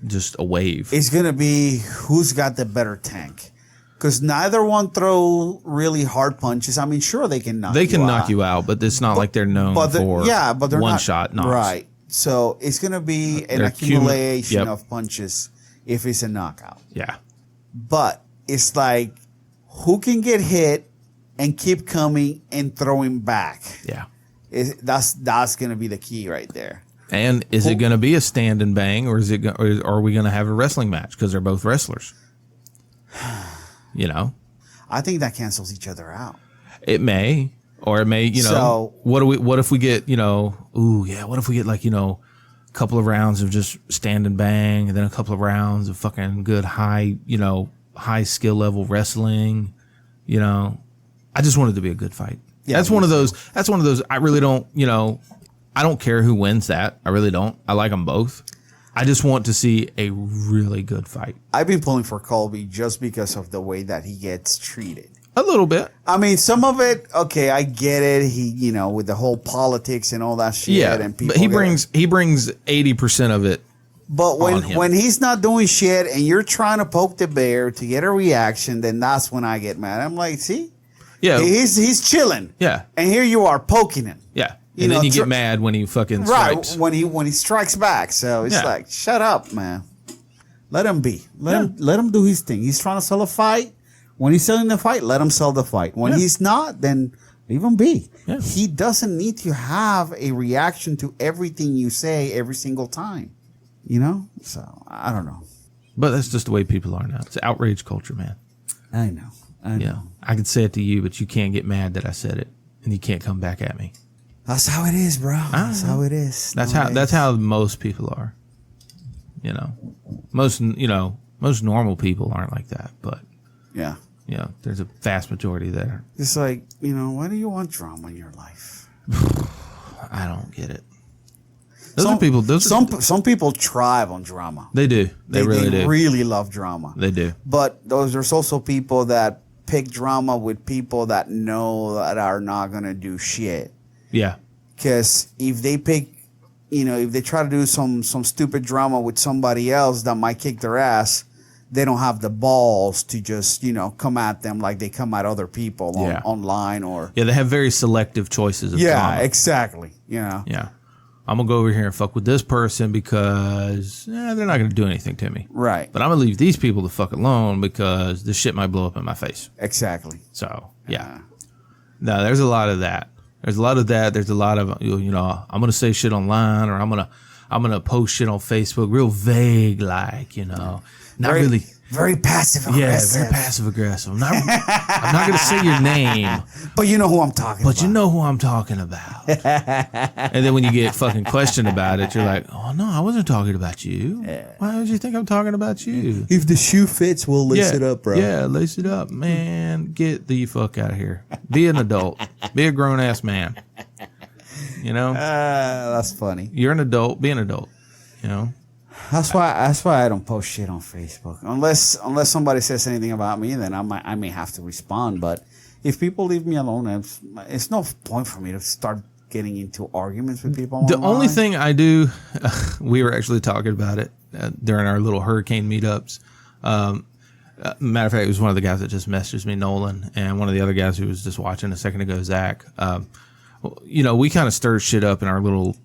just a wave. It's gonna be who's got the better tank, because neither one throw really hard punches. I mean, sure they can knock. You out, but it's not like they're known for but they're one not, shot knocks. Right. So it's gonna be an accumulation of punches if it's a knockout. Yeah. But it's like, who can get hit and keep coming and throwing back? Yeah. That's going to be the key right there. And is it going to be a stand and bang, or are we going to have a wrestling match because they're both wrestlers? You know? I think that cancels each other out. It may, or it may, you know. So, what if we get, you know, what if we get, like, you know, a couple of rounds of just stand and bang, and then a couple of rounds of fucking good high skill level wrestling, you know? I just want it to be a good fight. Yeah, that's one of those. I really don't, you know, I don't care who wins that. I really don't. I like them both. I just want to see a really good fight. I've been pulling for Colby just because of the way that he gets treated. A little bit. I mean, some of it, okay, I get it. He, you know, with the whole politics and all that shit. Yeah, and people but he brings 80% of it. But when he's not doing shit and you're trying to poke the bear to get a reaction, then that's when I get mad. I'm like, see? Yeah. He's chilling. Yeah. And here you are poking him. Yeah. And then you get mad when he fucking strikes. Right, when he strikes back. So it's like, shut up, man. Let him be. Let him do his thing. He's trying to sell a fight. When he's selling the fight, let him sell the fight. When he's not, then leave him be. Yeah. He doesn't need to have a reaction to everything you say every single time. You know? So, I don't know. But that's just the way people are now. It's outrage culture, man. I know. Yeah. I could say it to you, but you can't get mad that I said it, and you can't come back at me. That's how it is, bro. That's how it is. That's how most people are. You know, most normal people aren't like that, but yeah, there's a vast majority there. It's like, you know, why do you want drama in your life? I don't get it. Some people thrive on drama. They do. They really love drama. They do. But there's also people that pick drama with people that know that are not gonna do shit. Yeah. Because if they pick, you know, if they try to do some stupid drama with somebody else that might kick their ass, they don't have the balls to just, you know, come at them like they come at other people online or. Yeah, they have very selective choices of drama. Yeah, exactly. You know. Yeah. I'm going to go over here and fuck with this person because they're not going to do anything to me. Right. But I'm going to leave these people the fuck alone because this shit might blow up in my face. Exactly. So, yeah. No, there's a lot of that. There's a lot of that. There's a lot of, you know, I'm going to say shit online or I'm going to post shit on Facebook real vague, like, you know, very passive aggressive. Yeah, very passive aggressive. I'm not going to say your name. But you know who I'm talking about. But you know who I'm talking about. And then when you get fucking questioned about it, you're like, oh, no, I wasn't talking about you. Why would you think I'm talking about you? If the shoe fits, we'll lace it up, bro. Yeah, lace it up. Man, get the fuck out of here. Be an adult. Be a grown-ass man. You know? That's funny. You're an adult. Be an adult. You know? That's why I don't post shit on Facebook unless somebody says anything about me, then I may have to respond. But if people leave me alone, it's no point for me to start getting into arguments with people. The only thing I do, we were actually talking about it during our little hurricane meetups. Matter of fact, it was one of the guys that just messaged me, Nolan, and one of the other guys who was just watching a second ago, Zach. You know, we kind of stir shit up in our little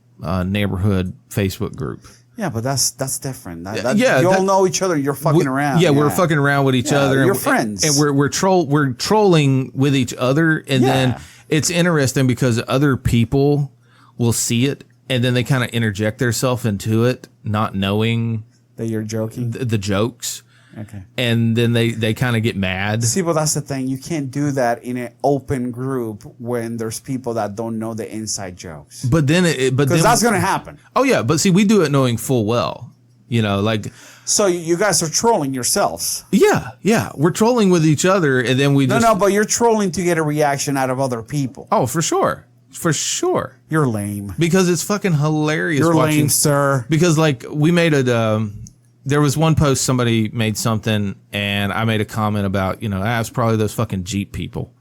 neighborhood Facebook group. Yeah, but that's different. You all know each other. You're fucking around. Yeah, we're fucking around with each other. You're friends, and we're trolling with each other. And then it's interesting because other people will see it, and then they kind of interject themselves into it, not knowing that you're joking. The jokes. Okay. And then they kind of get mad. See, but that's the thing. You can't do that in an open group when there's people that don't know the inside jokes. But then that's going to happen. Oh yeah, but see, we do it knowing full well. You know, like. So you guys are trolling yourselves. Yeah, we're trolling with each other, and then we No, but you're trolling to get a reaction out of other people. Oh, for sure. For sure. You're lame. Because it's fucking hilarious. You're lame, sir. Because like we made there was one post somebody made something, and I made a comment about, it's probably those fucking Jeep people,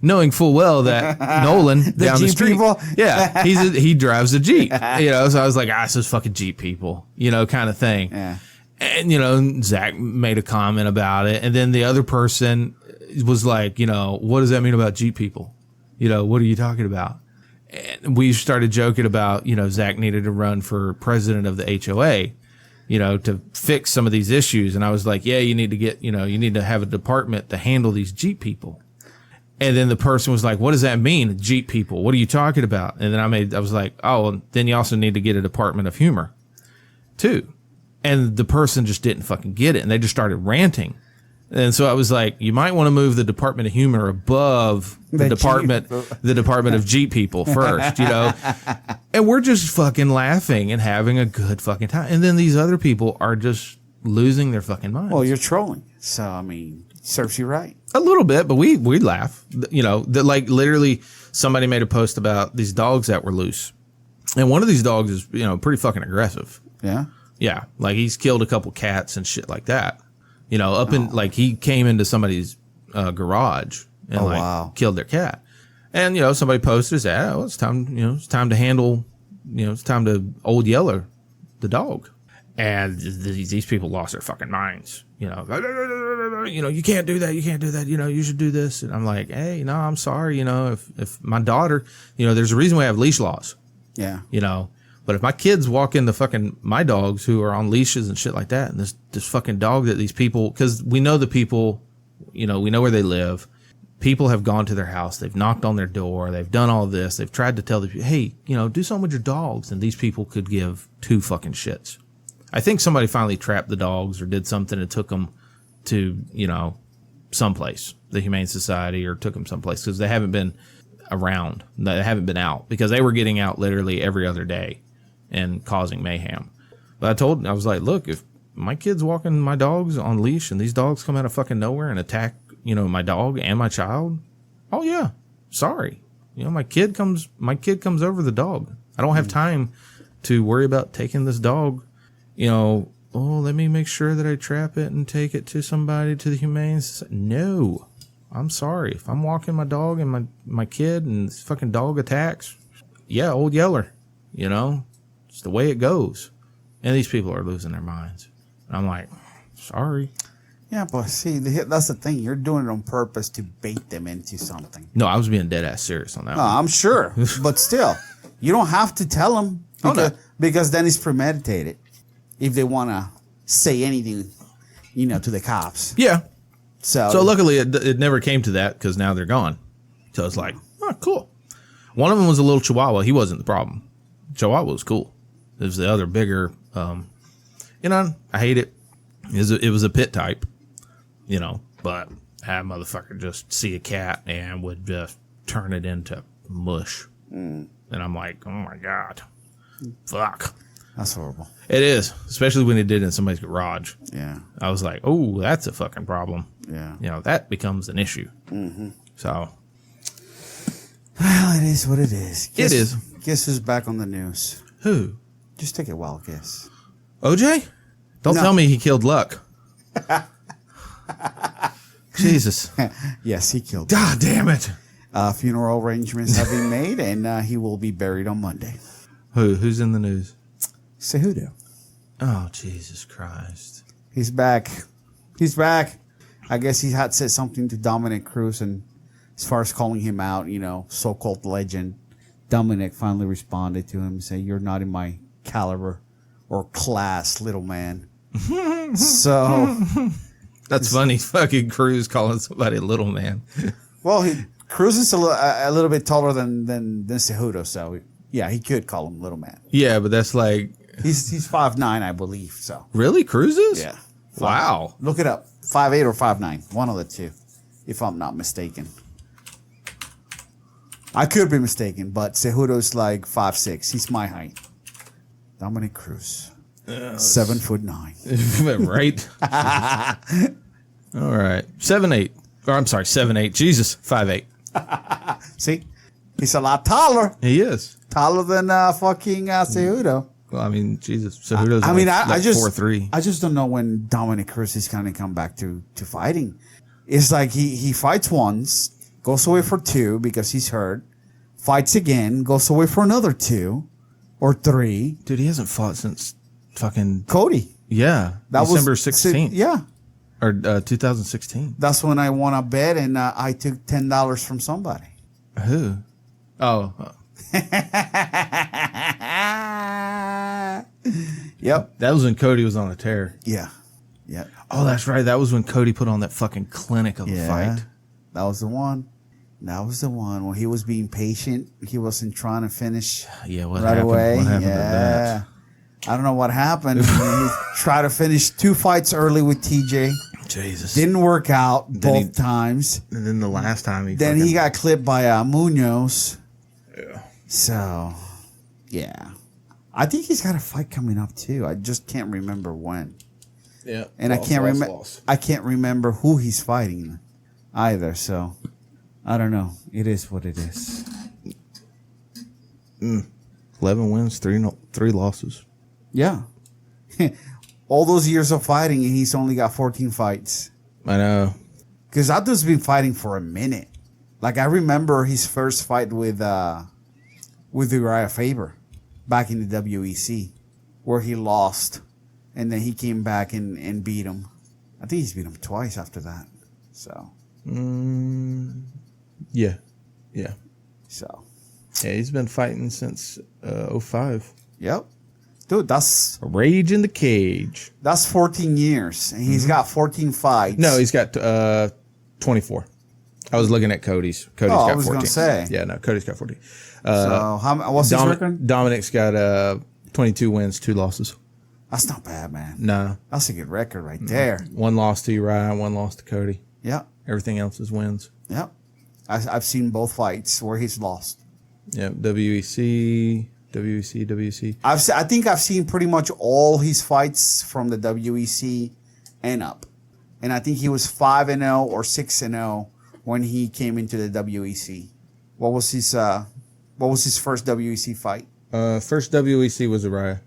knowing full well that Nolan down the Jeep street, people? yeah, he drives a Jeep, so I was like, it's those fucking Jeep people, kind of thing. Yeah. And, Zach made a comment about it, and then the other person was like, what does that mean about Jeep people? What are you talking about? And we started joking about, Zach needed to run for president of the HOA, to fix some of these issues. And I was like, yeah, you need to get, you need to have a department to handle these Jeep people. And then the person was like, what does that mean, Jeep people? What are you talking about? And then I was like, oh, well, then you also need to get a department of humor too. And the person just didn't fucking get it. And they just started ranting. And so I was like, you might want to move the Department of Humor above the Department of Jeep people first, And we're just fucking laughing and having a good fucking time. And then these other people are just losing their fucking minds. Well, you're trolling. So, I mean, serves you right. A little bit, but we laugh. Like literally somebody made a post about these dogs that were loose. And one of these dogs is, pretty fucking aggressive. Yeah? Yeah. Like he's killed a couple cats and shit like that. He came into somebody's garage and killed their cat. And, somebody posted, it's time, it's time to handle, it's time to Old Yeller, the dog. And these people lost their fucking minds, you can't do that. You can't do that. You should do this. And I'm like, hey, no, I'm sorry. If my daughter, there's a reason we have leash laws. Yeah. But if my kids walk into fucking my dogs who are on leashes and shit like that, and this fucking dog that these people, because we know the people, we know where they live. People have gone to their house. They've knocked on their door. They've done all this. They've tried to tell the people, hey, do something with your dogs. And these people could give two fucking shits. I think somebody finally trapped the dogs or did something and took them to, someplace, the Humane Society, or took them someplace because they haven't been around. They haven't been out because they were getting out literally every other day and causing mayhem. But I was like, look, if my kid's walking my dogs on leash and these dogs come out of fucking nowhere and attack, my dog and my child, oh yeah, sorry. My kid comes over the dog. I don't have time to worry about taking this dog, let me make sure that I trap it and take it to somebody, to the Humane Society. No, I'm sorry. If I'm walking my dog and my kid and this fucking dog attacks, yeah, Old Yeller, it's the way it goes. And these people are losing their minds. And I'm like, sorry. Yeah, but see, that's the thing. You're doing it on purpose to bait them into something. No, I was being dead ass serious on that one. I'm sure. But still, you don't have to tell them because then it's premeditated. If they want to say anything, to the cops. Yeah. So luckily it never came to that because now they're gone. So it's like, oh, cool. One of them was a little Chihuahua. He wasn't the problem. Chihuahua was cool. It was the other bigger, I hate it. It was a pit type, but that motherfucker just see a cat and would just turn it into mush. And I'm like, oh my God, fuck. That's horrible. It is, especially when they did it in somebody's garage. Yeah. I was like, oh, that's a fucking problem. Yeah. That becomes an issue. Mm-hmm. So. Well, it is what it is. It is. Guess who's back on the news? Who? Just take a wild guess. OJ? Don't tell me he killed Luck. Jesus. Yes, he killed God damn it. Funeral arrangements have been made, and he will be buried on Monday. Who's in the news? Cejudo. Oh, Jesus Christ. He's back. I guess he had said something to Dominick Cruz, and as far as calling him out, so-called legend, Dominick finally responded to him and said, you're not in my caliber or class, little man. So that's funny. Fucking Cruz calling somebody a little man. Well, Cruz is a little bit taller than Cejudo, so yeah, he could call him little man. Yeah, but that's like he's 5'9", I believe. So really, Cruz is? Yeah. Wow. Look it up. 5'8" or 5'9", one of the two, if I'm not mistaken. I could be mistaken, but Cejudo's like 5'6". He's my height. Dominick Cruz, 7'9". Right. All right, 7'8". Or I'm sorry, 7'8". Jesus, 5'8". See, he's a lot taller. He is taller than fucking Cejudo. Well, I mean, Jesus. So who does? I just 4-3. I just don't know when Dominick Cruz is going to come back to fighting. It's like he fights once, goes away for 2 because he's hurt, fights again, goes away for another 2 or 3. Dude, he hasn't fought since fucking Cody. Yeah, That December was 16th. Yeah, Or 2016. that's when I won a bet and I took $10 from somebody. Who? Oh, Yep. that was when Cody was on a tear. Yeah. Yeah. Oh, that's right. That was when Cody put on that fucking clinic of a fight. That was the one. That was the one when he was being patient. He wasn't trying to finish Yeah, what right happened? away. What happened to Yeah. that? I don't know what happened. He tried to finish 2 fights early with TJ. Jesus. Didn't work out Then both times. And then the last time he Then he got clipped by Munoz. Yeah. So, yeah. I think he's got a fight coming up too. I just can't remember when. Yeah. And I can't remember who he's fighting either. So, I don't know. It is what it is. 11 wins, 3 losses. Yeah. All those years of fighting, and he's only got 14 fights. I know. Because that dude's been fighting for a minute. Like, I remember his first fight with Uriah Faber back in the WEC, where he lost. And then he came back and beat him. I think he's beat him twice after that. So. Yeah. Yeah. So. Yeah, he's been fighting since 05. Yep. Dude, that's Rage in the Cage. That's 14 years. And he's got 14 fights. No, he's got 24. I was looking at Cody's. Cody's got 14. I was going to say. Yeah, no, Cody's got 14. So, what's his record? Dominick's got 22 wins, 2 losses. That's not bad, man. No. That's a good record right there. 1 loss to Uriah, 1 loss to Cody. Yep. Everything else is wins. Yep. I've seen both fights where he's lost. Yeah, WEC. I think I've seen pretty much all his fights from the WEC and up. And I think he was 5-0 or 6-0 when he came into the WEC. What was his first WEC fight? First WEC was Uriah.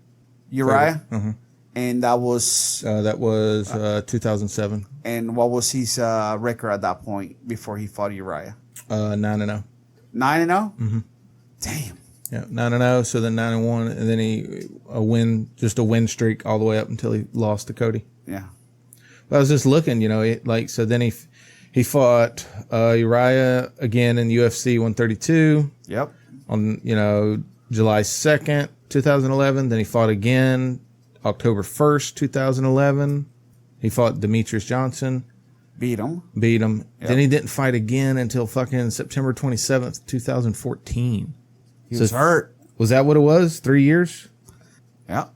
Uriah? Mm-hmm. And that was 2007. And what was his record at that point before he fought Uriah? 9-0. 9-0? Mm-hmm. Damn. Yeah, 9-0. So then 9-1, and then just a win streak all the way up until he lost to Cody. Yeah. But I was just looking, so then he fought Uriah again in UFC 132. Yep. On July 2nd, 2011. Then he fought again October 1st, 2011. He fought Demetrius Johnson. Beat him. Yep. Then he didn't fight again until fucking September 27th, 2014. He was hurt. Was that what it was? 3 years? Yeah.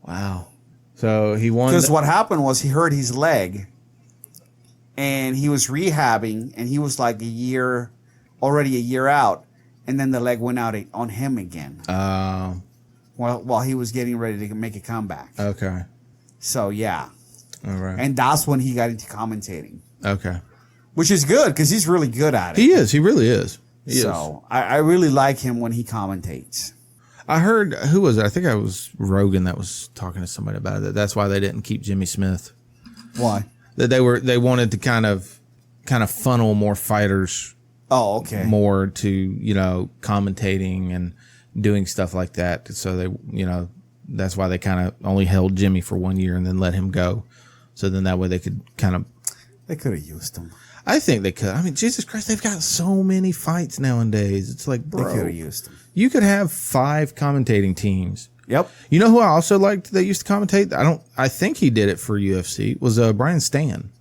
Wow. So he won. Because what happened was he hurt his leg. And he was rehabbing. And he was like already a year out. And then the leg went out on him again. While he was getting ready to make a comeback. Okay. So, yeah. All right. And that's when he got into commentating. Okay. Which is good because he's really good at it. He is. He really is. I really like him when he commentates. I heard, who was it? I think it was Rogan that was talking to somebody about it. That's why they didn't keep Jimmy Smith. Why? That they wanted to kind of funnel more fighters. Oh, okay. More to, commentating and doing stuff like that. So they, that's why they kind of only held Jimmy for 1 year and then let him go. So then that way they could They could have used him. I think they could. I mean, Jesus Christ, they've got so many fights nowadays. It's like, bro. They could have used him. You could have 5 commentating teams. Yep. You know who I also liked that used to commentate? I think he did it for UFC. Was Brian Stan.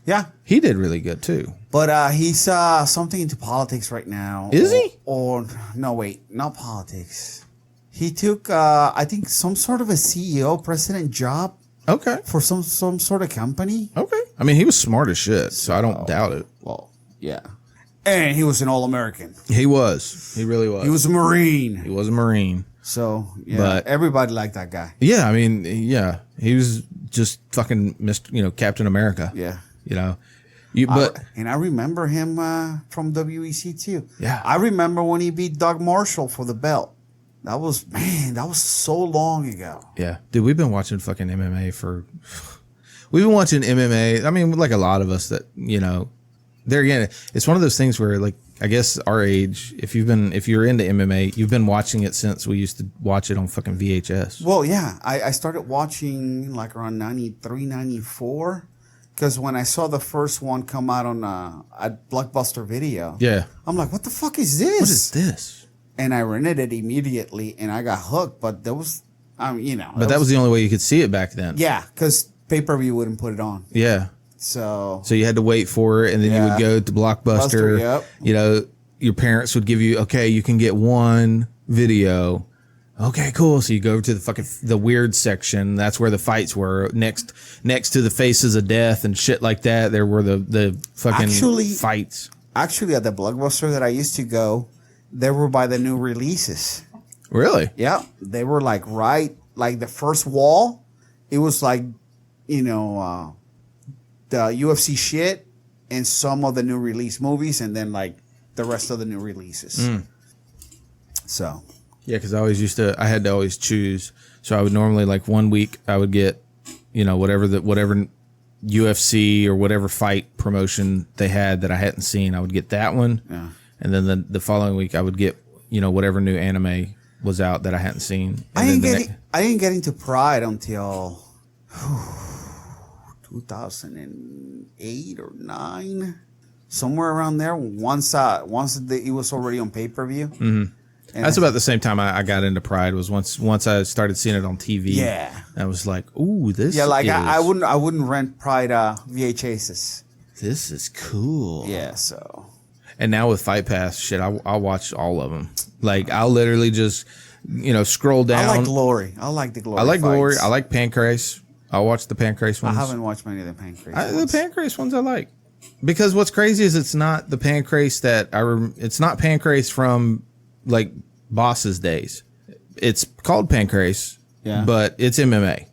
Yeah. He did really good too. But he's something into politics right now. Is he? Or no, wait, not politics. He took I think some sort of a CEO, president job. Okay. For some sort of company. Okay. I mean, he was smart as shit, so I don't doubt it. Well, yeah. And he was an All-American. He was. He really was. He was a Marine. He was a Marine. So, yeah, but everybody liked that guy. Yeah, I mean, yeah. He was just fucking Captain America. Yeah. And I remember him from WEC too. Yeah. I remember when he beat Doug Marshall for the belt. That was so long ago. Yeah. Dude, we've been watching fucking MMA we've been watching MMA. I mean, like a lot of us that, you know, there again, it's one of those things where, like, I guess our age, if you're into MMA, you've been watching it since we used to watch it on fucking VHS. Well, yeah, I started watching like around 93, 94, because when I saw the first one come out on a Blockbuster Video, Yeah. I'm like, what the fuck is this? What is this? And I rented it immediately, and I got hooked. But there was, you know, But that was the only way you could see it back then. yeah, because pay-per-view wouldn't put it on. Yeah. So you had to wait for it, and then you would go to Blockbuster. Yep. You know, your parents would give you, okay, you can get one video. Okay, cool. So you go over to the weird section. That's where the fights were. Next to the Faces of Death and shit like that. There were the fucking fights. Actually, at the Blockbuster that I used to go, they were by the new releases. Really? Yeah, they were like like the first wall. It was like, you know, the UFC shit and some of the new release movies, and then like the rest of the new releases. So yeah, because I had to always choose. So I would normally, like, 1 week I would get, you know, whatever UFC or whatever fight promotion they had that I hadn't seen. I would get that one. Yeah. And then the following week I would get, you know, whatever new anime was out that I hadn't seen. I didn't get into Pride until 2008 or 9, somewhere around there. Once it was already on pay-per-view. Mm-hmm. That's about the same time I got into Pride. Was once I started seeing it on TV. Yeah, I was like, ooh, this. Yeah, like I wouldn't rent Pride VHSs. This is cool. Yeah, so. And now with Fight Pass, shit, I'll watch all of them. Like, I'll literally just, you know, scroll down. I like Glory. I like the Glory. I like fights. Glory. I like Pancrase. I'll watch the Pancrase ones. I haven't watched many of the Pancrase ones. The Pancrase ones I like. Because what's crazy is it's not the Pancrase it's not Pancrase from, like, Boss's days. It's called Pancrase, but it's MMA.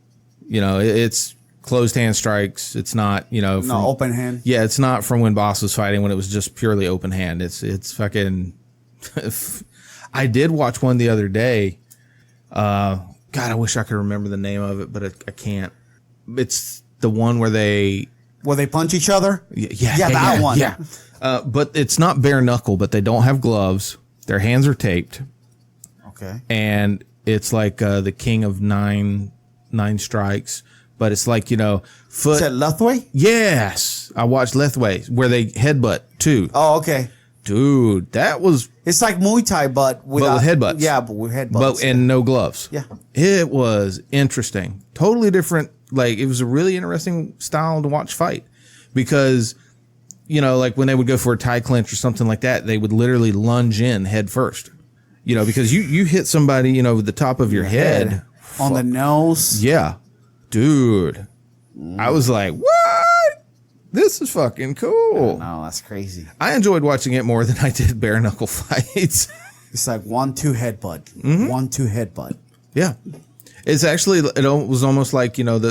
You know, it's closed hand strikes. It's not, you know, no open hand. Yeah, it's not from when Boss was fighting when it was just purely open hand. It's fucking. I did watch one the other day. God, I wish I could remember the name of it, but I can't. It's the one where they punch each other. Yeah, that one. Yeah, but it's not bare knuckle. But they don't have gloves. Their hands are taped. Okay. And it's like the king of nine strikes. But it's like, you know, foot. Is that Lethway? Yes. I watched Lethway where they headbutt too. Oh, okay. Dude, that was. It's like Muay Thai, but with headbutts. Yeah, but with headbutts. And no gloves. Yeah. It was interesting. Totally different. Like, it was a really interesting style to watch fight because, you know, like when they would go for a tie clinch or something like that, they would literally lunge in head first. You know, because you hit somebody, you know, with the top of your head. On the nose. Yeah. Dude. I was like, what? This is fucking cool. No, that's crazy. I enjoyed watching it more than I did bare knuckle fights. It's like 1-2 headbutt. 1-2 headbutt. Yeah. It's actually, it was almost like, you know,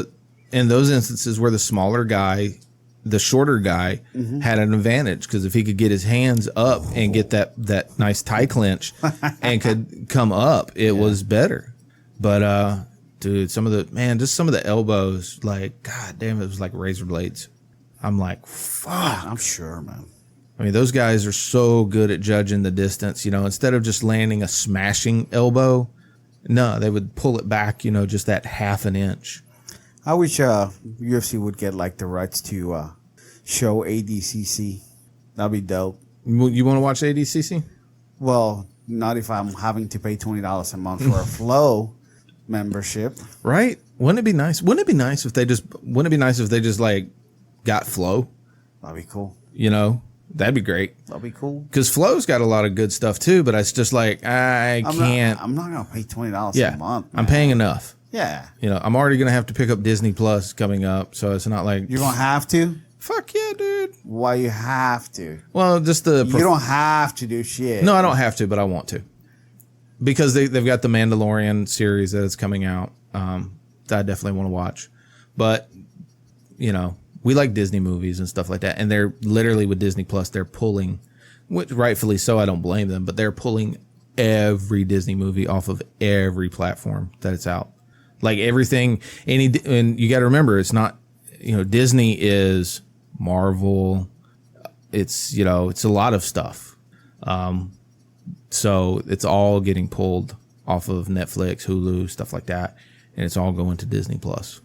in those instances where the smaller guy, the shorter guy had an advantage because if he could get his hands up and get that nice tie clinch and could come up, it was better. But, dude, some of the elbows, like, God damn, it was like razor blades. I'm like, fuck. I'm sure, man. I mean, those guys are so good at judging the distance, you know, instead of just landing a smashing elbow, no, they would pull it back, you know, just that half an inch. I wish UFC would get like the rights to show ADCC. That'd be dope. You want to watch ADCC? Well, not if I'm having to pay $20 a month for a Flow membership. Right? Wouldn't it be nice? Wouldn't it be nice if they just like got Flow? That'd be cool. You know, that'd be great. That'd be cool. Because Flow's got a lot of good stuff too, but it's just like I'm not gonna pay $20 a month. Man. I'm paying enough. Yeah. You know, I'm already gonna have to pick up Disney Plus coming up, so it's not like you're gonna have to. Fuck yeah, dude. Why you have to? Well, just you don't have to do shit. No, I don't have to, but I want to. Because they've got the Mandalorian series that is coming out that I definitely want to watch. But, you know, we like Disney movies and stuff like that. And they're literally with Disney Plus, they're pulling, which rightfully so, I don't blame them, but they're pulling every Disney movie off of every platform that it's out. Like everything, and you got to remember, it's not, Disney is Marvel. It's, it's a lot of stuff. So it's all getting pulled off of Netflix, Hulu, stuff like that. And it's all going to Disney Plus.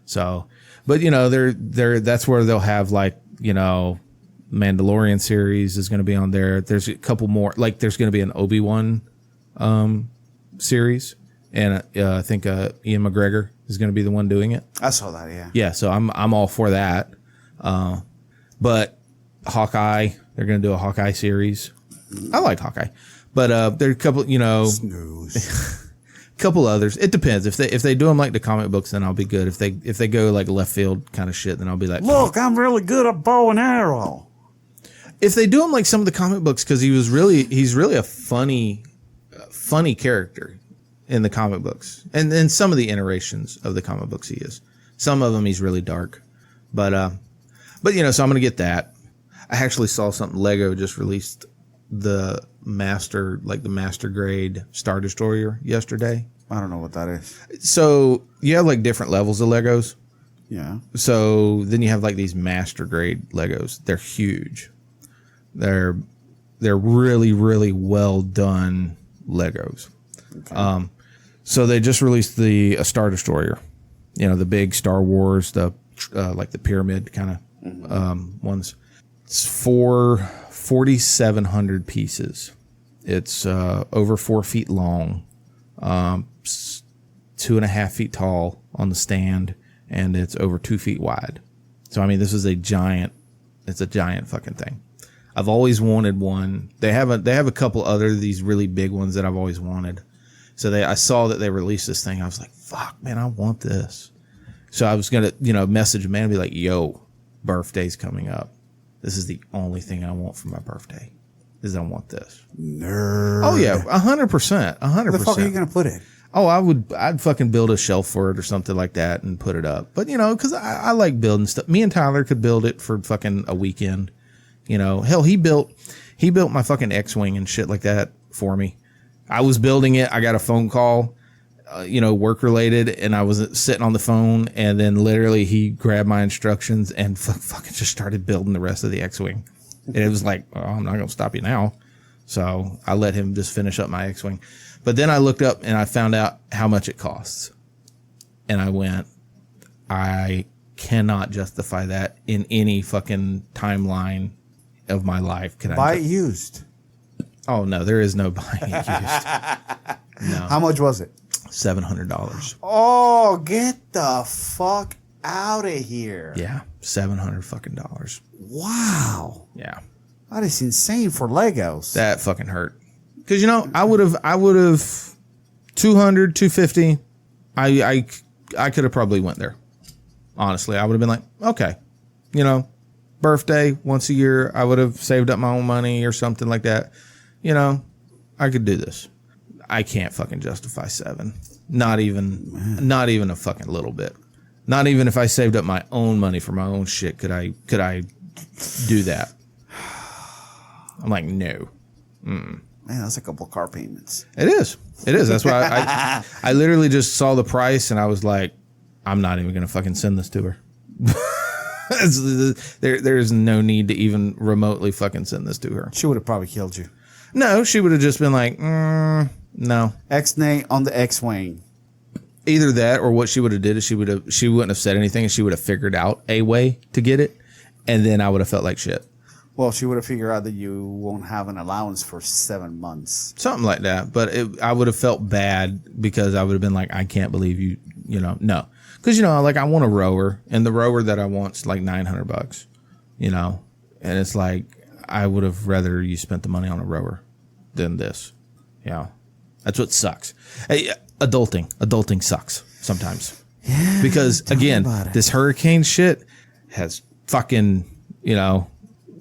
So, but that's where they'll have like, Mandalorian series is going to be on there. There's a couple more, like there's going to be an Obi-Wan, series. And, I think, Ian McGregor is going to be the one doing it. I saw that. Yeah. Yeah. So I'm all for that. But Hawkeye, they're going to do a Hawkeye series. I like Hawkeye, but, there are a couple, Snooze. couple others. It depends. If they do them like the comic books, then I'll be good. If they go like left field kind of shit, then I'll be like, look, I'm really good at bow and arrow. If they do them like some of the comic books, because he's really a funny character in the comic books, and in some of the iterations of the comic books he is. Some of them he's really dark, but so I'm gonna get that. I actually saw something. Lego just released the master grade Star Destroyer yesterday. I don't know what that is. So you have like different levels of Legos. Yeah. So then you have like these master grade Legos. They're huge. They're really, really well done Legos. Okay. So they just released a Star Destroyer, the big Star Wars, the like the pyramid kind of ones. It's 4,700 pieces. It's over 4 feet long, 2.5 feet tall on the stand, and it's over 2 feet wide. So I mean, this is a giant fucking thing. I've always wanted one. They have a couple other these really big ones that I've always wanted. So I saw that they released this thing. I was like, fuck, man, I want this. So I was gonna, message a man and be like, yo, birthday's coming up. This is the only thing I want for my birthday. Is I want this. Nerd. Oh yeah, 100%, 100%. Where the fuck are you gonna put it? Oh, I'd fucking build a shelf for it or something like that and put it up. But because I like building stuff. Me and Tyler could build it for fucking a weekend. Hell, he built my fucking X-Wing and shit like that for me. I was building it. I got a phone call, work related, and I was sitting on the phone, and then literally he grabbed my instructions and fucking just started building the rest of the X-Wing. And it was like, oh, I'm not going to stop you now. So I let him just finish up my X-Wing. But then I looked up and I found out how much it costs. And I went, I cannot justify that in any fucking timeline of my life. Can buy it used? Oh no, there is no buying it used. No. How much was it? $700. Oh, get the fuck out of here! Yeah, $700 fucking dollars. Wow. Yeah, that is insane for Legos. That fucking hurt. Because I would have 200, 250. I could have probably went there. Honestly, I would have been like, okay, birthday once a year, I would have saved up my own money or something like that. I could do this. I can't fucking justify $7. Not even a fucking little bit. Not even if I saved up my own money for my own shit could I do that. I'm like, no. Man, that's a couple car payments. It is. That's why I literally just saw the price and I was like, I'm not even going to fucking send this to her. There's no need to even remotely fucking send this to her. She would have probably killed you. No, she would have just been like, no. X-nay on the X-Wing. Either that or what she would have did is she wouldn't have said anything and she would have figured out a way to get it. And then I would have felt like shit. Well, she would have figured out that you won't have an allowance for 7 months. Something like that. But I would have felt bad because I would have been like, I can't believe you, no. Because, like I want a rower and the rower that I want's like $900, and it's like, I would have rather you spent the money on a rower than this. That's what sucks. Hey, adulting sucks sometimes. Yeah. Because again, this hurricane shit has fucking,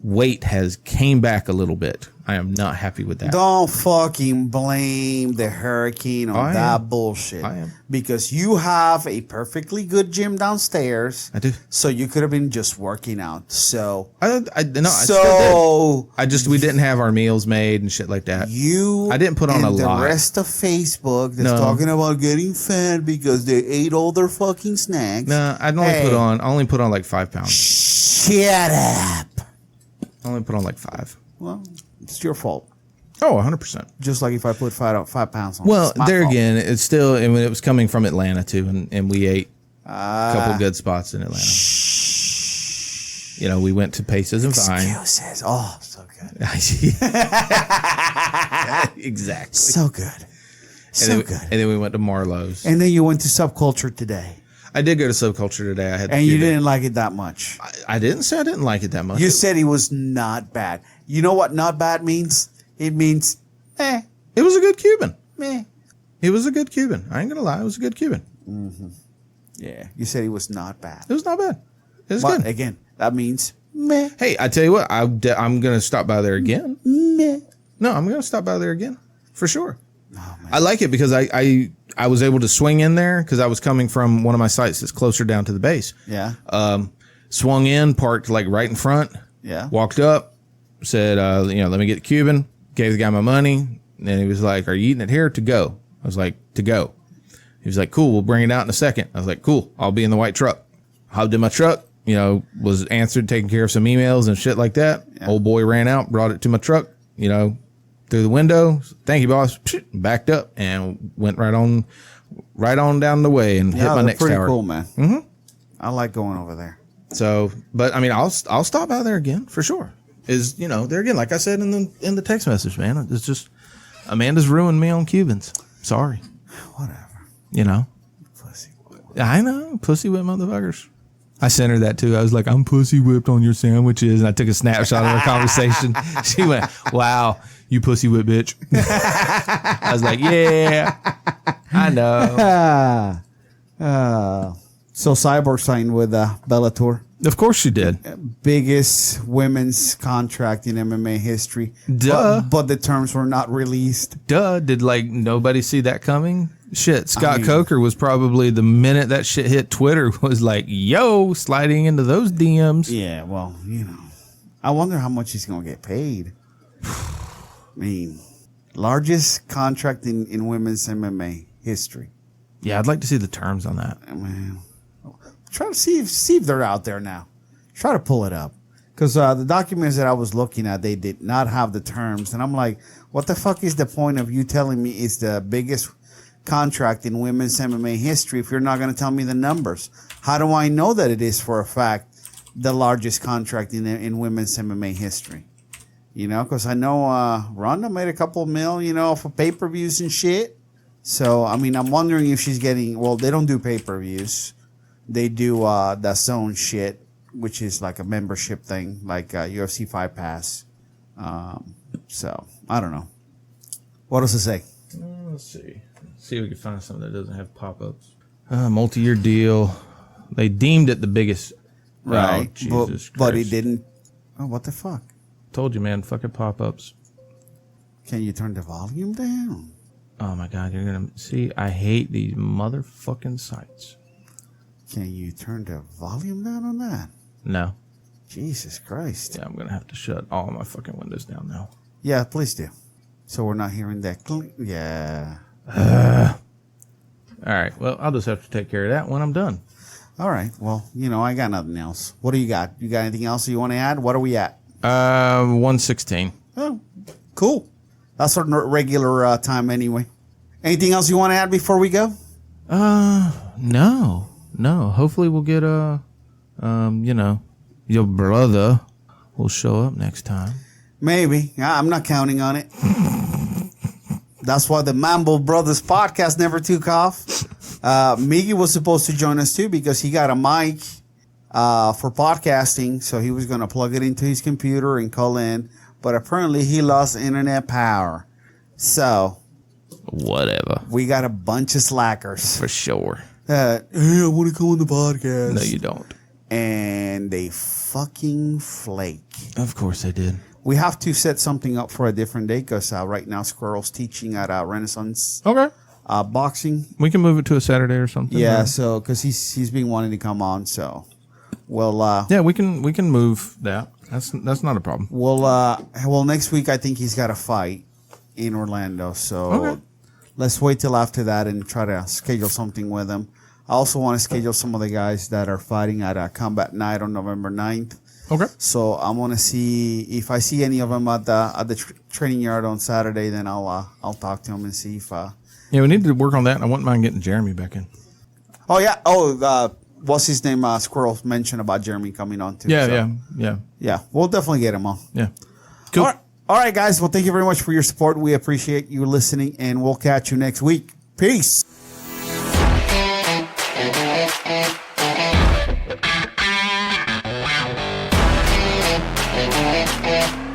weight has came back a little bit. I am not happy with that. Don't fucking blame the hurricane on that bullshit. I am. Because you have a perfectly good gym downstairs. I do. So you could have been just working out. So I still did. We didn't have our meals made and shit like that. I didn't put on a lot. The rest of Facebook that's talking about getting fat because they ate all their fucking snacks. No, I only put on like 5 pounds. Shut up. I only put on like 5. Well, it's your fault. Oh, 100%. Just like if I put 5 pounds on. Well, there fault. Again, it's still, I mean, it was coming from Atlanta too, and we ate a couple good spots in Atlanta. You know, we went to Paces and Vine. Excuses. Oh, so good. Exactly. So good. And then we went to Marlowe's. And then you went to Subculture today. I did go to Subculture today. And you didn't like it that much. I didn't say I didn't like it that much. You said it was not bad. You know what not bad means? It means, eh. It was a good Cuban. Meh. It was a good Cuban. I ain't going to lie. It was a good Cuban. Mm-hmm. Yeah. You said it was not bad. It was not bad. It was good. Again, that means meh. Hey, I tell you what. I'm going to stop by there again. Meh. No, I'm going to stop by there again. For sure. Oh, man. I like it because I was able to swing in there because I was coming from one of my sites that's closer down to the base. Yeah. Swung in, parked like right in front. Yeah. Walked up, said, let me get the Cuban. Gave the guy my money. And he was like, "Are you eating it here to go?" I was like, "To go." He was like, "Cool, we'll bring it out in a second." I was like, "Cool, I'll be in the white truck." Hopped in my truck, was answered, taking care of some emails and shit like that. Yeah. Old boy ran out, brought it to my truck, through the window. "Thank you, boss." Backed up and went right on down the way and hit my next tower. Pretty cool, man. Mm-hmm. I like going over there. So, but I mean, I'll stop by there again for sure. There again, like I said in the text message, man. It's just Amanda's ruined me on Cubans. Sorry. Whatever. Pussy whip. I know, pussy whip motherfuckers. I sent her that too. I was like, "I'm pussy whipped on your sandwiches," and I took a snapshot of our conversation. She went, "Wow, you pussy whip bitch." I was like, "Yeah, I know." So Cyborg signed with Bellator. Of course she did. Biggest women's contract in MMA history. Duh. But the terms were not released. Duh. Did nobody see that coming? Shit. Scott Coker was probably the minute that shit hit Twitter was like, "Yo," sliding into those DMs. Yeah, well, I wonder how much he's going to get paid. I mean, largest contract in women's MMA history. Yeah, I'd like to see the terms on that. Man, try to see if they're out there now. Try to pull it up. Because the documents that I was looking at, they did not have the terms. And I'm like, what the fuck is the point of you telling me it's the biggest contract in women's MMA history if you're not going to tell me the numbers? How do I know that it is for a fact the largest contract in women's MMA history? Because I know Ronda made a couple mil, for pay-per-views and shit. So, I mean, I'm wondering if she's getting... Well, they don't do pay-per-views. They do the zone shit, which is like a membership thing, like UFC Fight Pass. So, I don't know. What does it say? Let's see. See if we can find something that doesn't have pop-ups. Multi-year deal. They deemed it the biggest. Right. Oh, Jesus but Christ. it didn't. Oh, what the fuck? Told you, man. Fucking pop-ups. Can you turn the volume down? Oh, my God. You're going to see. I hate these motherfucking sites. Can you turn the volume down on that? No. Jesus Christ. Yeah, I'm going to have to shut all my fucking windows down now. Yeah, please do. So we're not hearing that. Yeah. All right. Well, I'll just have to take care of that when I'm done. All right. Well, I got nothing else. What do you got? You got anything else you want to add? What are we at? 116. Oh, cool. That's our regular time anyway. Anything else you want to add before we go? No. Hopefully we'll get your brother will show up next time. Maybe. I'm not counting on it. That's why the Mambo Brothers podcast never took off. Miggy was supposed to join us too because he got a mic for podcasting, so he was going to plug it into his computer and call in. But apparently he lost internet power. So whatever. We got a bunch of slackers. For sure. Hey, I want to come on the podcast. No, you don't. and they fucking flake. Of course they did. We have to set something up for a different day because right now Squirrel's teaching at Renaissance Okay. Boxing. We can move it to a Saturday or something. Yeah, or- so because he's been wanting to come on, so we'll Yeah, we can move that. That's not a problem. well next week I think he's got a fight in Orlando, so Okay. let's wait till after that and try to schedule something with him. I also want to schedule some of the guys that are fighting at Combat Night on November 9th. Okay. So I'm gonna see if I see any of them at the training yard on Saturday. Then I'll talk to him and see if. Yeah, we need to work on that. I wouldn't mind getting Jeremy back in. Oh yeah. Oh, what's his name? Squirrel mentioned about Jeremy coming on too. Yeah, so, yeah. We'll definitely get him on. Yeah. Cool. All right, guys. Well, thank you very much for your support. We appreciate you listening, and we'll catch you next week. Peace. Yeah.